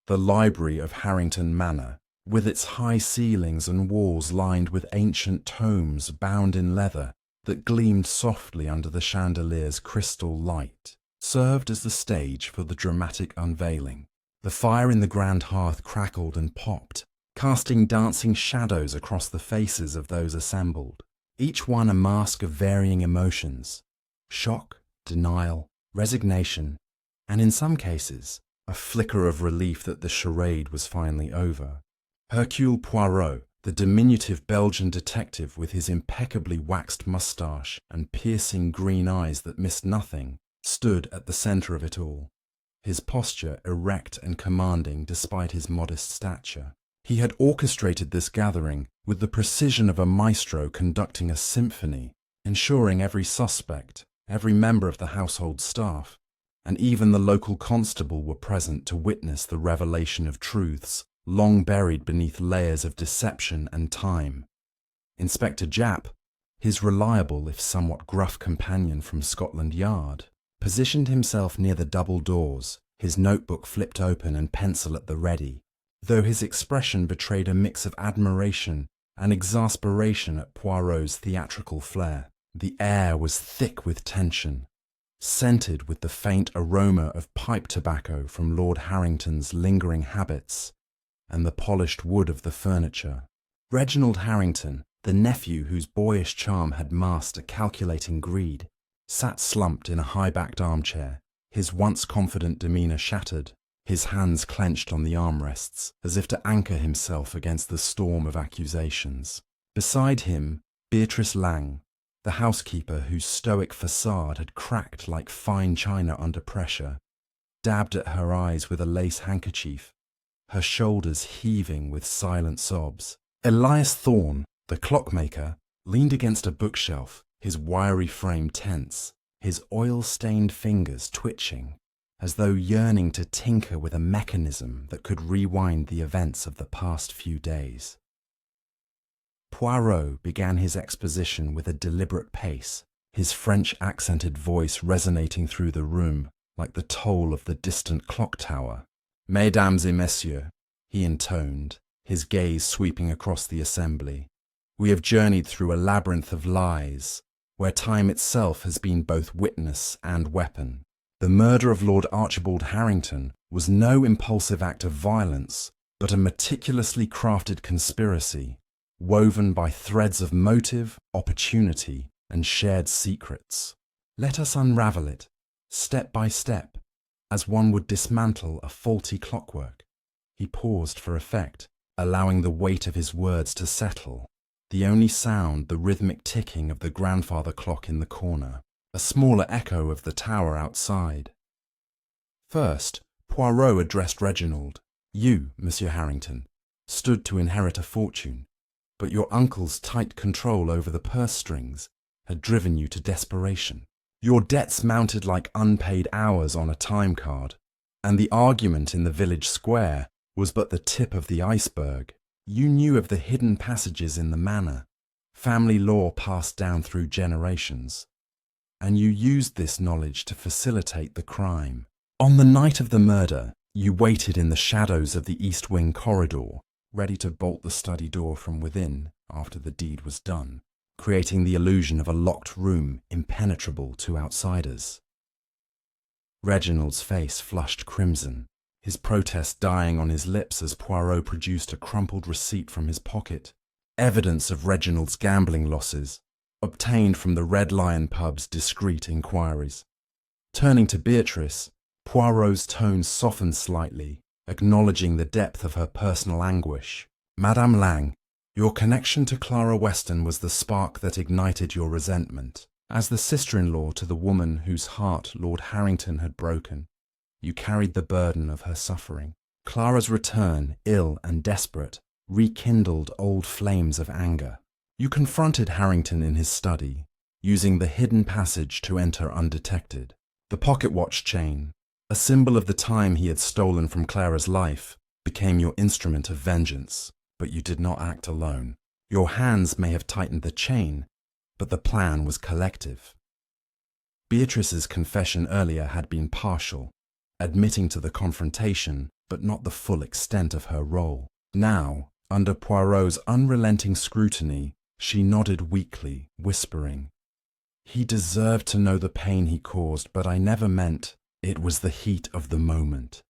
The library of Harrington Manor, with its high ceilings and walls lined with ancient tomes bound in leather that gleamed softly under the chandelier's crystal light, served as the stage for the dramatic unveiling. The fire in the grand hearth crackled and popped, casting dancing shadows across the faces of those assembled, each one a mask of varying emotions: shock, denial, resignation, and in some cases, a flicker of relief that the charade was finally over. Hercule Poirot, the diminutive Belgian detective with his impeccably waxed moustache and piercing green eyes that missed nothing, stood at the centre of it all, his posture erect and commanding despite his modest stature. He had orchestrated this gathering with the precision of a maestro conducting a symphony, ensuring every suspect, every member of the household staff, and even the local constable were present to witness the revelation of truths long buried beneath layers of deception and time. Inspector Japp, his reliable if somewhat gruff companion from Scotland Yard, positioned himself near the double doors, his notebook flipped open and pencil at the ready, though his expression betrayed a mix of admiration and exasperation at Poirot's theatrical flair. The air was thick with tension, scented with the faint aroma of pipe tobacco from Lord Harrington's lingering habits and the polished wood of the furniture. Reginald Harrington, the nephew whose boyish charm had masked a calculating greed, sat slumped in a high-backed armchair, his once confident demeanour shattered, his hands clenched on the armrests, as if to anchor himself against the storm of accusations. Beside him, Beatrice Lang, the housekeeper whose stoic facade had cracked like fine china under pressure, dabbed at her eyes with a lace handkerchief, her shoulders heaving with silent sobs. Elias Thorne, the clockmaker, leaned against a bookshelf, his wiry frame tense, his oil-stained fingers twitching, as though yearning to tinker with a mechanism that could rewind the events of the past few days. Poirot began his exposition with a deliberate pace, his French-accented voice resonating through the room like the toll of the distant clock tower. "Mesdames et messieurs," he intoned, his gaze sweeping across the assembly, "we have journeyed through a labyrinth of lies, where time itself has been both witness and weapon. The murder of Lord Archibald Harrington was no impulsive act of violence, but a meticulously crafted conspiracy, woven by threads of motive, opportunity, and shared secrets. Let us unravel it, step by step, as one would dismantle a faulty clockwork." He paused for effect, allowing the weight of his words to settle, the only sound the rhythmic ticking of the grandfather clock in the corner, a smaller echo of the tower outside. First, Poirot addressed Reginald. "You, Monsieur Harrington, stood to inherit a fortune, but your uncle's tight control over the purse strings had driven you to desperation. Your debts mounted like unpaid hours on a time card, and the argument in the village square was but the tip of the iceberg. You knew of the hidden passages in the manor, family law passed down through generations, and you used this knowledge to facilitate the crime. On the night of the murder, you waited in the shadows of the East Wing corridor, ready to bolt the study door from within after the deed was done, creating the illusion of a locked room impenetrable to outsiders." Reginald's face flushed crimson, his protest dying on his lips as Poirot produced a crumpled receipt from his pocket, evidence of Reginald's gambling losses, obtained from the Red Lion pub's discreet inquiries. Turning to Beatrice, Poirot's tone softened slightly, acknowledging the depth of her personal anguish. Madame Lang, your connection to Clara Weston was the spark that ignited your resentment. As the sister-in-law to the woman whose heart Lord Harrington had broken, you carried the burden of her suffering. Clara's return, ill and desperate, rekindled old flames of anger. You confronted Harrington in his study, using the hidden passage to enter undetected. The pocket watch chain, a symbol of the time he had stolen from Clara's life, became your instrument of vengeance, but you did not act alone. Your hands may have tightened the chain, but the plan was collective. Beatrice's confession earlier had been partial, admitting to the confrontation, but not the full extent of her role. Now, under Poirot's unrelenting scrutiny, she nodded weakly, whispering, "He deserved to know the pain he caused, but I never meant it was the heat of the moment."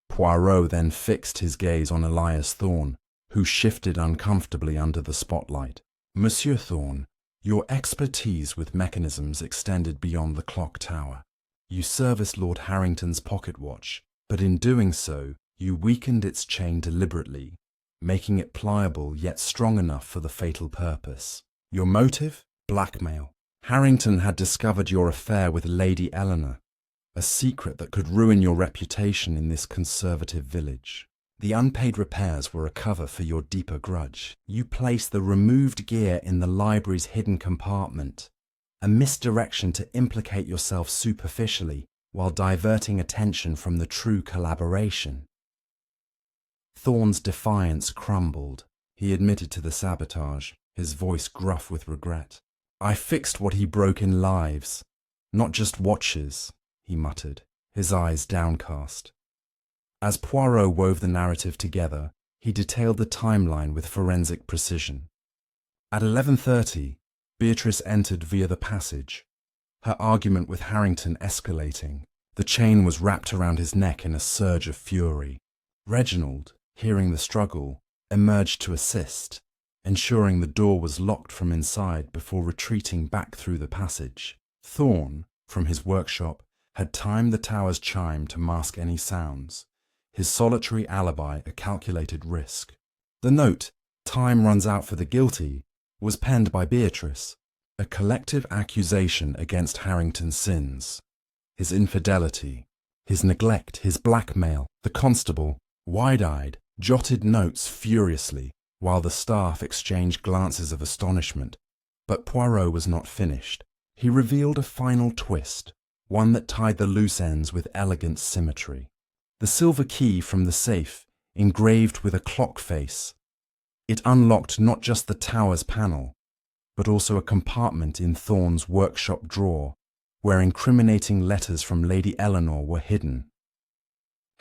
Poirot then fixed his gaze on Elias Thorne, who shifted uncomfortably under the spotlight. "Monsieur Thorne, your expertise with mechanisms extended beyond the clock tower. You serviced Lord Harrington's pocket watch, but in doing so, you weakened its chain deliberately, making it pliable yet strong enough for the fatal purpose. Your motive? Blackmail. Harrington had discovered your affair with Lady Eleanor, a secret that could ruin your reputation in this conservative village. The unpaid repairs were a cover for your deeper grudge. You placed the removed gear in the library's hidden compartment, a misdirection to implicate yourself superficially while diverting attention from the true collaboration." Thorne's defiance crumbled. He admitted to the sabotage, his voice gruff with regret. "I fixed what he broke in lives, not just watches," he muttered, his eyes downcast. As Poirot wove the narrative together, he detailed the timeline with forensic precision. At 11:30, Beatrice entered via the passage, her argument with Harrington escalating. The chain was wrapped around his neck in a surge of fury. Reginald, hearing the struggle, emerged to assist, ensuring the door was locked from inside before retreating back through the passage. Thorne, from his workshop, had timed the tower's chime to mask any sounds, his solitary alibi a calculated risk. The note, "Time runs out for the guilty," was penned by Beatrice, a collective accusation against Harrington's sins. His infidelity, his neglect, his blackmail. The constable, wide-eyed, jotted notes furiously, while the staff exchanged glances of astonishment. But Poirot was not finished. He revealed a final twist, one that tied the loose ends with elegant symmetry. The silver key from the safe, engraved with a clock face. It unlocked not just the tower's panel, but also a compartment in Thorne's workshop drawer, where incriminating letters from Lady Eleanor were hidden.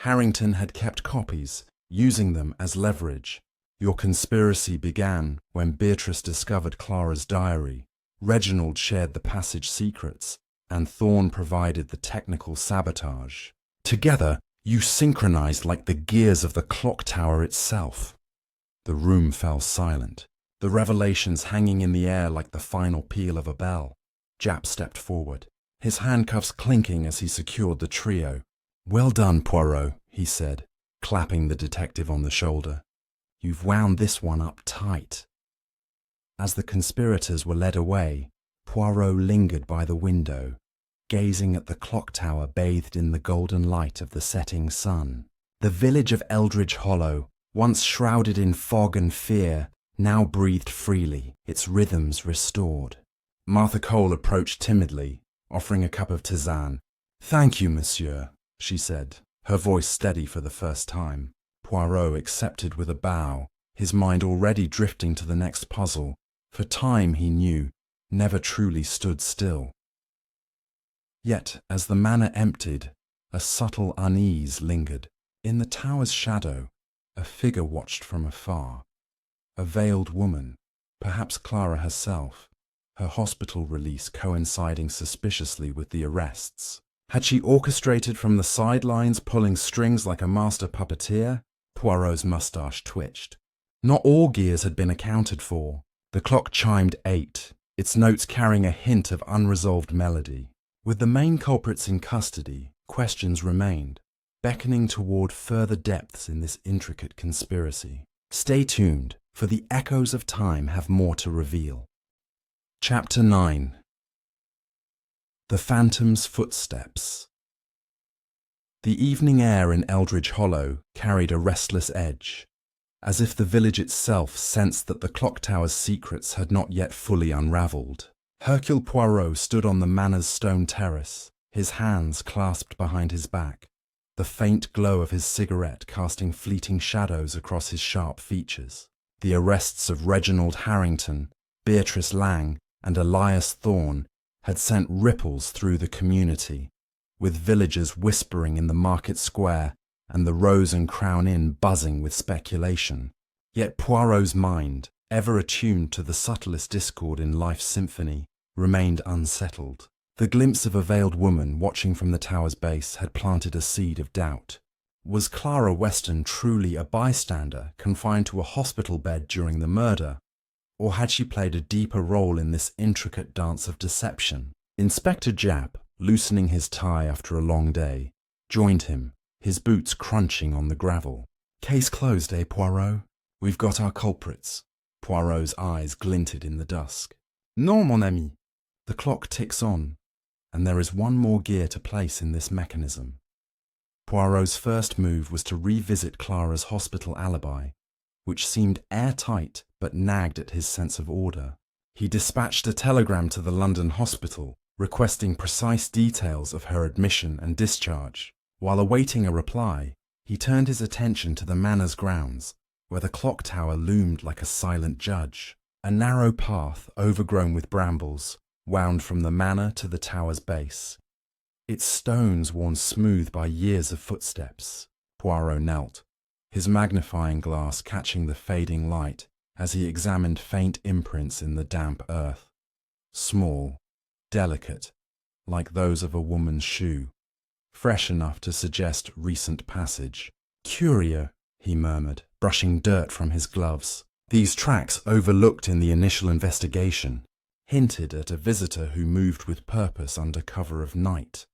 Harrington had kept copies, using them as leverage. Your conspiracy began when Beatrice discovered Clara's diary. Reginald shared the passage secrets, and Thorne provided the technical sabotage. Together, you synchronized like the gears of the clock tower itself. The room fell silent, the revelations hanging in the air like the final peal of a bell. Japp stepped forward, his handcuffs clinking as he secured the trio. "Well done, Poirot," he said, clapping the detective on the shoulder. "You've wound this one up tight." As the conspirators were led away, Poirot lingered by the window, gazing at the clock tower bathed in the golden light of the setting sun. The village of Eldridge Hollow, once shrouded in fog and fear, now breathed freely, its rhythms restored. Martha Cole approached timidly, offering a cup of tisane. "Thank you, monsieur," she said, her voice steady for the first time. Poirot accepted with a bow, his mind already drifting to the next puzzle, for time, he knew, never truly stood still. Yet, as the manor emptied, a subtle unease lingered. In the tower's shadow, a figure watched from afar. A veiled woman, perhaps Clara herself, her hospital release coinciding suspiciously with the arrests. Had she orchestrated from the sidelines, pulling strings like a master puppeteer? Poirot's moustache twitched. Not all gears had been accounted for. The clock chimed 8, its notes carrying a hint of unresolved melody. With the main culprits in custody, questions remained, beckoning toward further depths in this intricate conspiracy. Stay tuned, for the echoes of time have more to reveal. Chapter 9. The Phantom's Footsteps. The evening air in Eldridge Hollow carried a restless edge, as if the village itself sensed that the clock tower's secrets had not yet fully unravelled. Hercule Poirot stood on the manor's stone terrace, his hands clasped behind his back, the faint glow of his cigarette casting fleeting shadows across his sharp features. The arrests of Reginald Harrington, Beatrice Lang, and Elias Thorne had sent ripples through the community, with villagers whispering in the market square and the Rose and Crown Inn buzzing with speculation. Yet Poirot's mind, ever attuned to the subtlest discord in life's symphony, remained unsettled. The glimpse of a veiled woman watching from the tower's base had planted a seed of doubt. Was Clara Weston truly a bystander confined to a hospital bed during the murder, or had she played a deeper role in this intricate dance of deception? Inspector Japp, loosening his tie after a long day, joined him, his boots crunching on the gravel. "Case closed, eh, Poirot? We've got our culprits." Poirot's eyes glinted in the dusk. "Non, mon ami. The clock ticks on, and there is one more gear to place in this mechanism." Poirot's first move was to revisit Clara's hospital alibi, which seemed airtight but nagged at his sense of order. He dispatched a telegram to the London hospital, requesting precise details of her admission and discharge. While awaiting a reply, he turned his attention to the manor's grounds, where the clock tower loomed like a silent judge. A narrow path, overgrown with brambles, wound from the manor to the tower's base, its stones worn smooth by years of footsteps. Poirot knelt, his magnifying glass catching the fading light as he examined faint imprints in the damp earth. Small, delicate, like those of a woman's shoe, fresh enough to suggest recent passage. "Curieux," he murmured, brushing dirt from his gloves. These tracks, overlooked in the initial investigation, hinted at a visitor who moved with purpose under cover of night.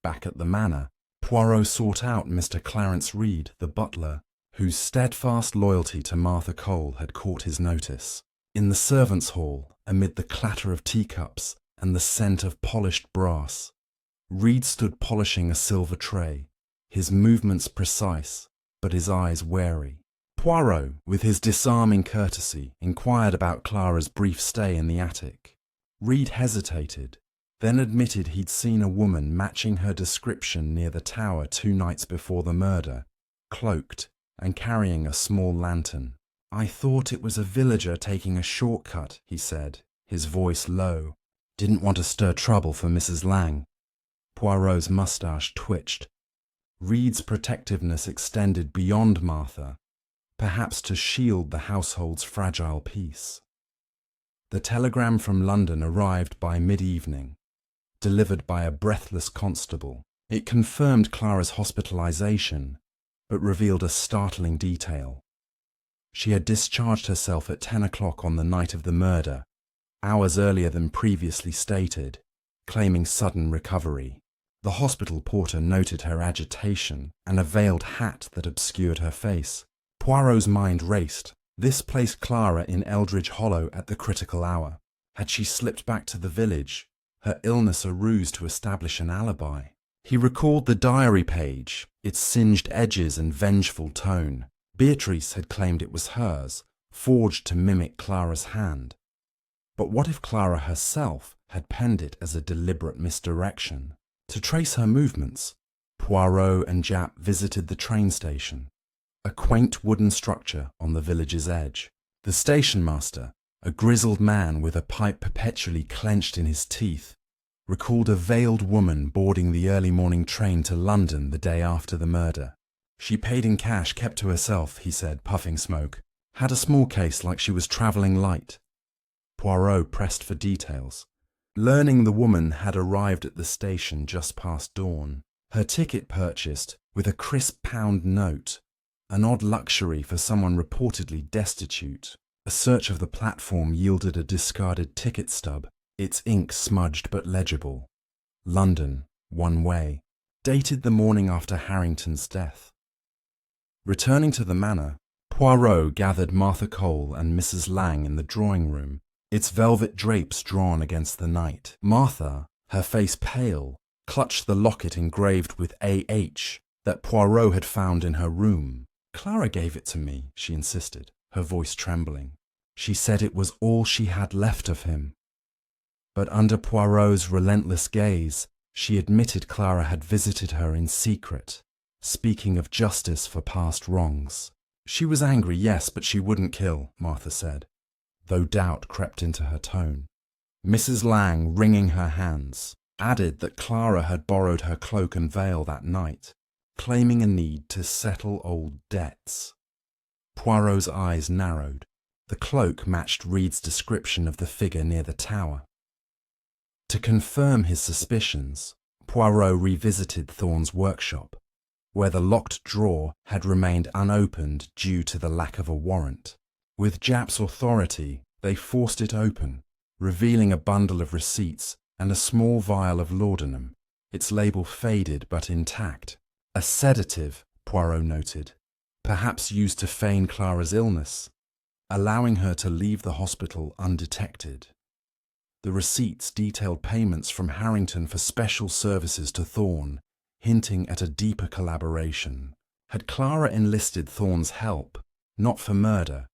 Back at the manor, Poirot sought out Mr. Clarence Reed, the butler, whose steadfast loyalty to Martha Cole had caught his notice. In the servants' hall, amid the clatter of teacups and the scent of polished brass, Reed stood polishing a silver tray, his movements precise, but his eyes wary. Poirot, with his disarming courtesy, inquired about Clara's brief stay in the attic. Reed hesitated, then admitted he'd seen a woman matching her description near the tower 2 nights before the murder, cloaked and carrying a small lantern. "I thought it was a villager taking a shortcut," he said, his voice low. "Didn't want to stir trouble for Mrs. Lang." Poirot's moustache twitched. Reed's protectiveness extended beyond Martha, perhaps to shield the household's fragile peace. The telegram from London arrived by mid-evening, delivered by a breathless constable. It confirmed Clara's hospitalization, but revealed a startling detail. She had discharged herself at 10 o'clock on the night of the murder, hours earlier than previously stated, claiming sudden recovery. The hospital porter noted her agitation and a veiled hat that obscured her face. Poirot's mind raced. This placed Clara in Eldridge Hollow at the critical hour. Had she slipped back to the village, her illness a ruse to establish an alibi? He recalled the diary page, its singed edges and vengeful tone. Beatrice had claimed it was hers, forged to mimic Clara's hand. But what if Clara herself had penned it as a deliberate misdirection? To trace her movements, Poirot and Japp visited the train station, a quaint wooden structure on the village's edge. The station master, a grizzled man with a pipe perpetually clenched in his teeth, recalled a veiled woman boarding the early morning train to London the day after the murder. "She paid in cash, kept to herself," he said, puffing smoke. "Had a small case like she was travelling light." Poirot pressed for details, learning the woman had arrived at the station just past dawn. Her ticket purchased with a crisp pound note, an odd luxury for someone reportedly destitute. A search of the platform yielded a discarded ticket stub, its ink smudged but legible. London, one way, dated the morning after Harrington's death. Returning to the manor, Poirot gathered Martha Cole and Mrs. Lang in the drawing room, its velvet drapes drawn against the night. Martha, her face pale, clutched the locket engraved with A.H. that Poirot had found in her room. "Clara gave it to me," she insisted, her voice trembling. "She said it was all she had left of him." But under Poirot's relentless gaze, she admitted Clara had visited her in secret, speaking of justice for past wrongs. "She was angry, yes, but she wouldn't kill," Martha said, though doubt crept into her tone. Mrs. Lang, wringing her hands, added that Clara had borrowed her cloak and veil that night, claiming a need to settle old debts. Poirot's eyes narrowed. The cloak matched Reed's description of the figure near the tower. To confirm his suspicions, Poirot revisited Thorne's workshop, where the locked drawer had remained unopened due to the lack of a warrant. With Japp's authority, they forced it open, revealing a bundle of receipts and a small vial of laudanum, its label faded but intact. A sedative, Poirot noted, perhaps used to feign Clara's illness, allowing her to leave the hospital undetected. The receipts detailed payments from Harrington for special services to Thorne, hinting at a deeper collaboration. Had Clara enlisted Thorne's help, not for murder,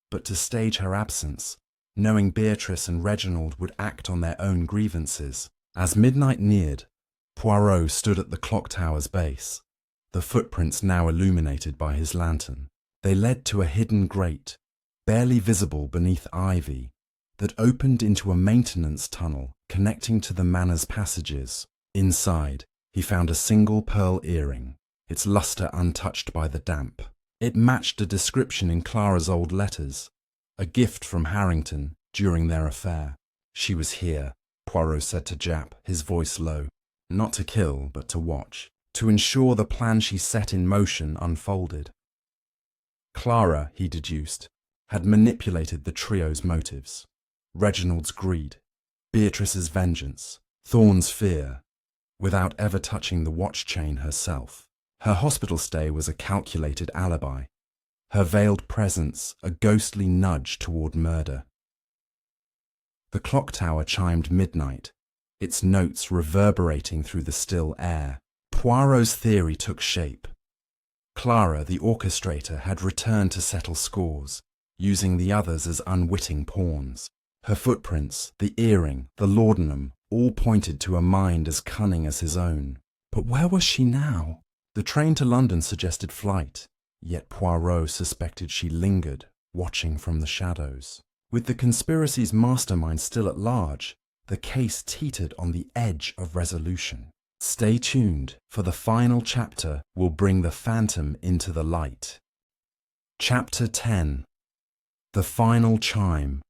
but to stage her absence, knowing Beatrice and Reginald would act on their own grievances? As midnight neared, Poirot stood at the clock tower's base, the footprints now illuminated by his lantern. They led to a hidden grate, barely visible beneath ivy, that opened into a maintenance tunnel connecting to the manor's passages. Inside, he found a single pearl earring, its luster untouched by the damp. It matched a description in Clara's old letters, a gift from Harrington during their affair. "She was here," Poirot said to Japp, his voice low. "Not to kill, but to watch, to ensure the plan she set in motion unfolded." Clara, he deduced, had manipulated the trio's motives. Reginald's greed, Beatrice's vengeance, Thorne's fear, without ever touching the watch chain herself. Her hospital stay was a calculated alibi, her veiled presence a ghostly nudge toward murder. The clock tower chimed midnight, its notes reverberating through the still air. Poirot's theory took shape. Clara, the orchestrator, had returned to settle scores, using the others as unwitting pawns. Her footprints, the earring, the laudanum, all pointed to a mind as cunning as his own. But where was she now? The train to London suggested flight, yet Poirot suspected she lingered, watching from the shadows. With the conspiracy's mastermind still at large, the case teetered on the edge of resolution. Stay tuned, for the final chapter will bring the phantom into the light. Chapter 10. The Final Chime.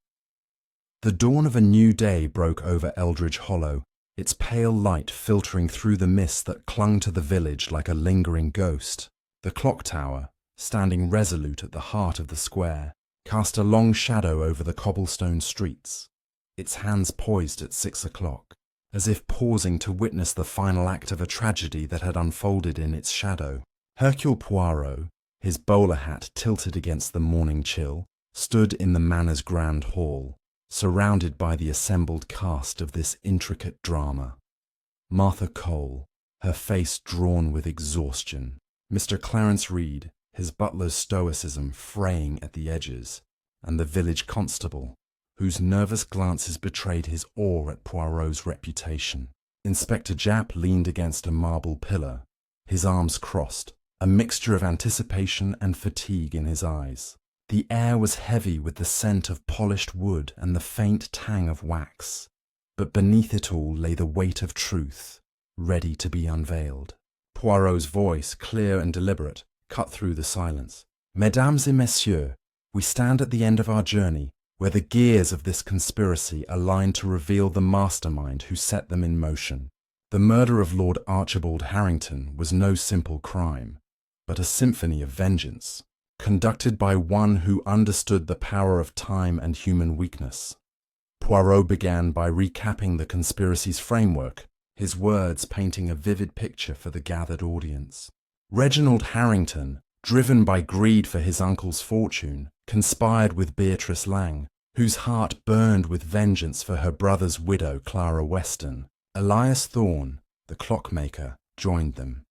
The dawn of a new day broke over Eldridge Hollow, its pale light filtering through the mist that clung to the village like a lingering ghost. The clock tower, standing resolute at the heart of the square, cast a long shadow over the cobblestone streets, its hands poised at 6 o'clock, as if pausing to witness the final act of a tragedy that had unfolded in its shadow. Hercule Poirot, his bowler hat tilted against the morning chill, stood in the manor's grand hall, surrounded by the assembled cast of this intricate drama. Martha Cole, her face drawn with exhaustion, Mr. Clarence Reed, his butler's stoicism fraying at the edges, and the village constable, whose nervous glances betrayed his awe at Poirot's reputation. Inspector Japp leaned against a marble pillar, his arms crossed, a mixture of anticipation and fatigue in his eyes. The air was heavy with the scent of polished wood and the faint tang of wax, but beneath it all lay the weight of truth, ready to be unveiled. Poirot's voice, clear and deliberate, cut through the silence. "Mesdames et messieurs, we stand at the end of our journey, where the gears of this conspiracy align to reveal the mastermind who set them in motion. The murder of Lord Archibald Harrington was no simple crime, but a symphony of vengeance. conducted by one who understood the power of time and human weakness. Poirot began by recapping the conspiracy's framework, his words painting a vivid picture for the gathered audience. Reginald Harrington, driven by greed for his uncle's fortune, conspired with Beatrice Lang, whose heart burned with vengeance for her brother's widow, Clara Weston. Elias Thorne, the clockmaker, joined them,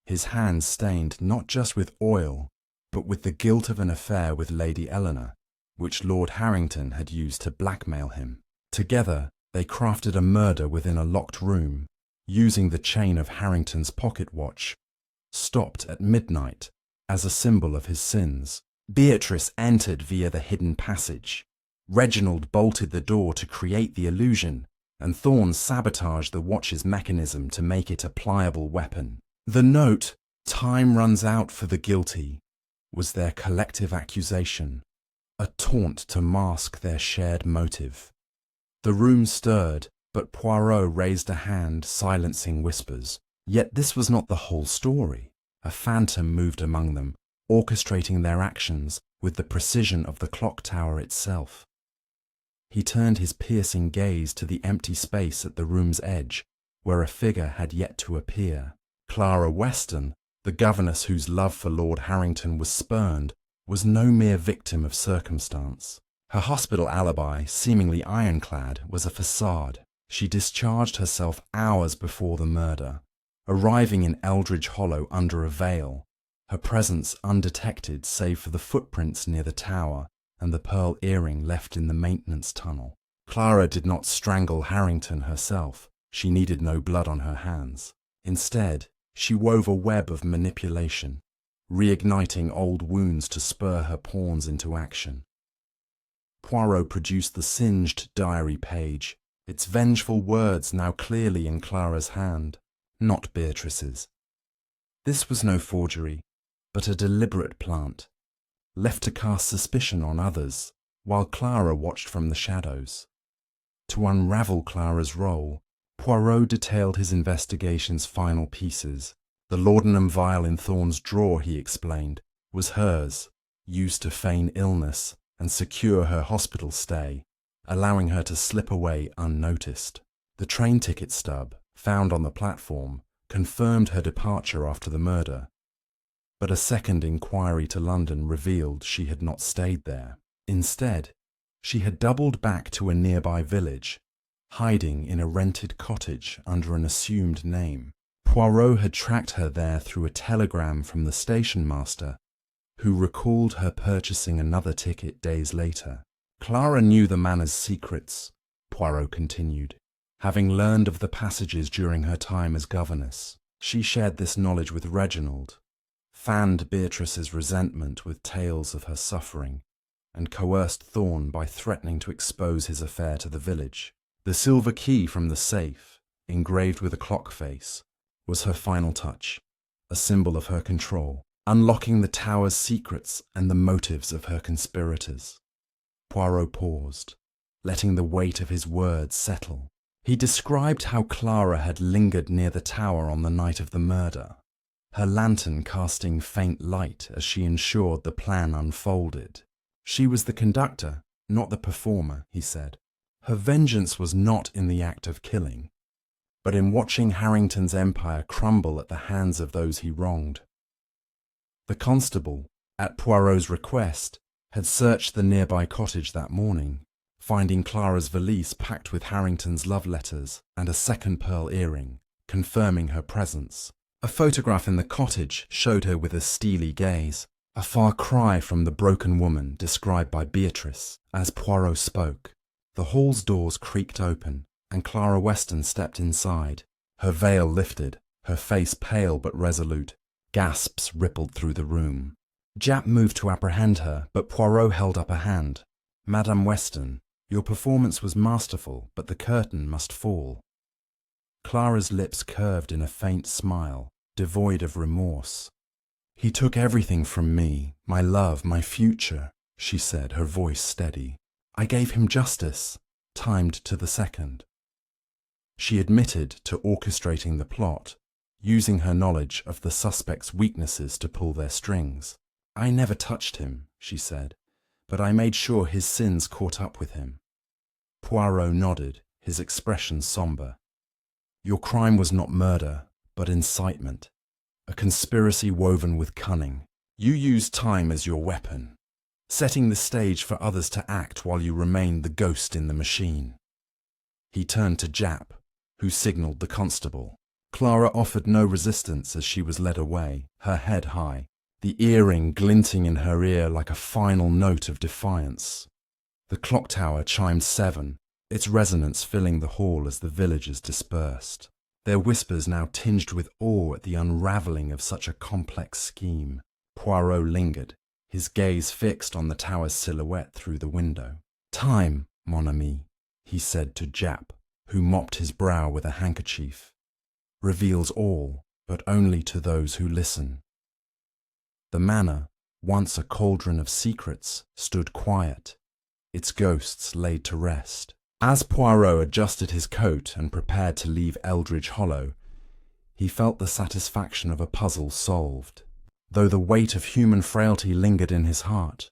his hands stained not just with oil, but with the guilt of an affair with Lady Eleanor, which Lord Harrington had used to blackmail him. Together, they crafted a murder within a locked room, using the chain of Harrington's pocket watch, stopped at midnight, as a symbol of his sins. Beatrice entered via the hidden passage. Reginald bolted the door to create the illusion, and Thorne sabotaged the watch's mechanism to make it a pliable weapon. The note, "Time runs out for the guilty," was their collective accusation, a taunt to mask their shared motive. The room stirred, but Poirot raised a hand, silencing whispers. Yet this was not the whole story. A phantom moved among them, orchestrating their actions with the precision of the clock tower itself. He turned his piercing gaze to the empty space at the room's edge, where a figure had yet to appear. Clara Weston, the governess whose love for Lord Harrington was spurned, was no mere victim of circumstance. Her hospital alibi, seemingly ironclad, was a facade. She discharged herself hours before the murder, arriving in Eldridge Hollow under a veil, her presence undetected save for the footprints near the tower and the pearl earring left in the maintenance tunnel. Clara did not strangle Harrington herself. She needed no blood on her hands. Instead, she wove a web of manipulation, reigniting old wounds to spur her pawns into action. Poirot produced the singed diary page, its vengeful words now clearly in Clara's hand, not Beatrice's. This was no forgery, but a deliberate plant, left to cast suspicion on others, while Clara watched from the shadows. To unravel Clara's role, Poirot detailed his investigation's final pieces. The laudanum vial in Thorne's drawer, he explained, was hers, used to feign illness and secure her hospital stay, allowing her to slip away unnoticed. The train ticket stub, found on the platform, confirmed her departure after the murder, but a second inquiry to London revealed she had not stayed there. Instead, she had doubled back to a nearby village, hiding in a rented cottage under an assumed name. Poirot had tracked her there through a telegram from the station master, who recalled her purchasing another ticket days later. Clara knew the manor's secrets, Poirot continued, having learned of the passages during her time as governess. She shared this knowledge with Reginald, fanned Beatrice's resentment with tales of her suffering, and coerced Thorne by threatening to expose his affair to the village. The silver key from the safe, engraved with a clock face, was her final touch, a symbol of her control, unlocking the tower's secrets and the motives of her conspirators. Poirot paused, letting the weight of his words settle. He described how Clara had lingered near the tower on the night of the murder, her lantern casting faint light as she ensured the plan unfolded. She was the conductor, not the performer, he said. Her vengeance was not in the act of killing, but in watching Harrington's empire crumble at the hands of those he wronged. The constable, at Poirot's request, had searched the nearby cottage that morning, finding Clara's valise packed with Harrington's love letters and a second pearl earring, confirming her presence. A photograph in the cottage showed her with a steely gaze, a far cry from the broken woman described by Beatrice. As Poirot spoke, the hall's doors creaked open, and Clara Weston stepped inside, her veil lifted, her face pale but resolute. Gasps rippled through the room. Japp moved to apprehend her, but Poirot held up a hand. "Madame Weston, your performance was masterful, but the curtain must fall." Clara's lips curved in a faint smile, devoid of remorse. "He took everything from me, my love, my future," she said, her voice steady. "I gave him justice, timed to the second." She admitted to orchestrating the plot, using her knowledge of the suspect's weaknesses to pull their strings. "I never touched him," she said, "but I made sure his sins caught up with him." Poirot nodded, his expression somber. "Your crime was not murder, but incitement, a conspiracy woven with cunning. You used time as your weapon, setting the stage for others to act while you remained the ghost in the machine." He turned to Jap, who signalled the constable. Clara offered no resistance as she was led away, her head high, the earring glinting in her ear like a final note of defiance. The clock tower chimed 7, its resonance filling the hall as the villagers dispersed, their whispers now tinged with awe at the unravelling of such a complex scheme. Poirot lingered, his gaze fixed on the tower's silhouette through the window. "Time, mon ami," he said to Jap, who mopped his brow with a handkerchief, "reveals all, but only to those who listen." The manor, once a cauldron of secrets, stood quiet, its ghosts laid to rest. As Poirot adjusted his coat and prepared to leave Eldridge Hollow, he felt the satisfaction of a puzzle solved. Though the weight of human frailty lingered in his heart,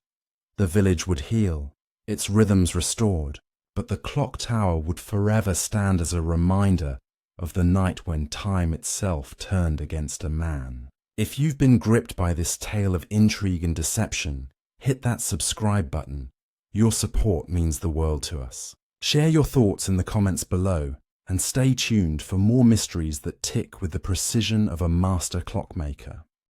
the village would heal, its rhythms restored, but the clock tower would forever stand as a reminder of the night when time itself turned against a man. If you've been gripped by this tale of intrigue and deception, hit that subscribe button. Your support means the world to us. Share your thoughts in the comments below, and stay tuned for more mysteries that tick with the precision of a master clockmaker.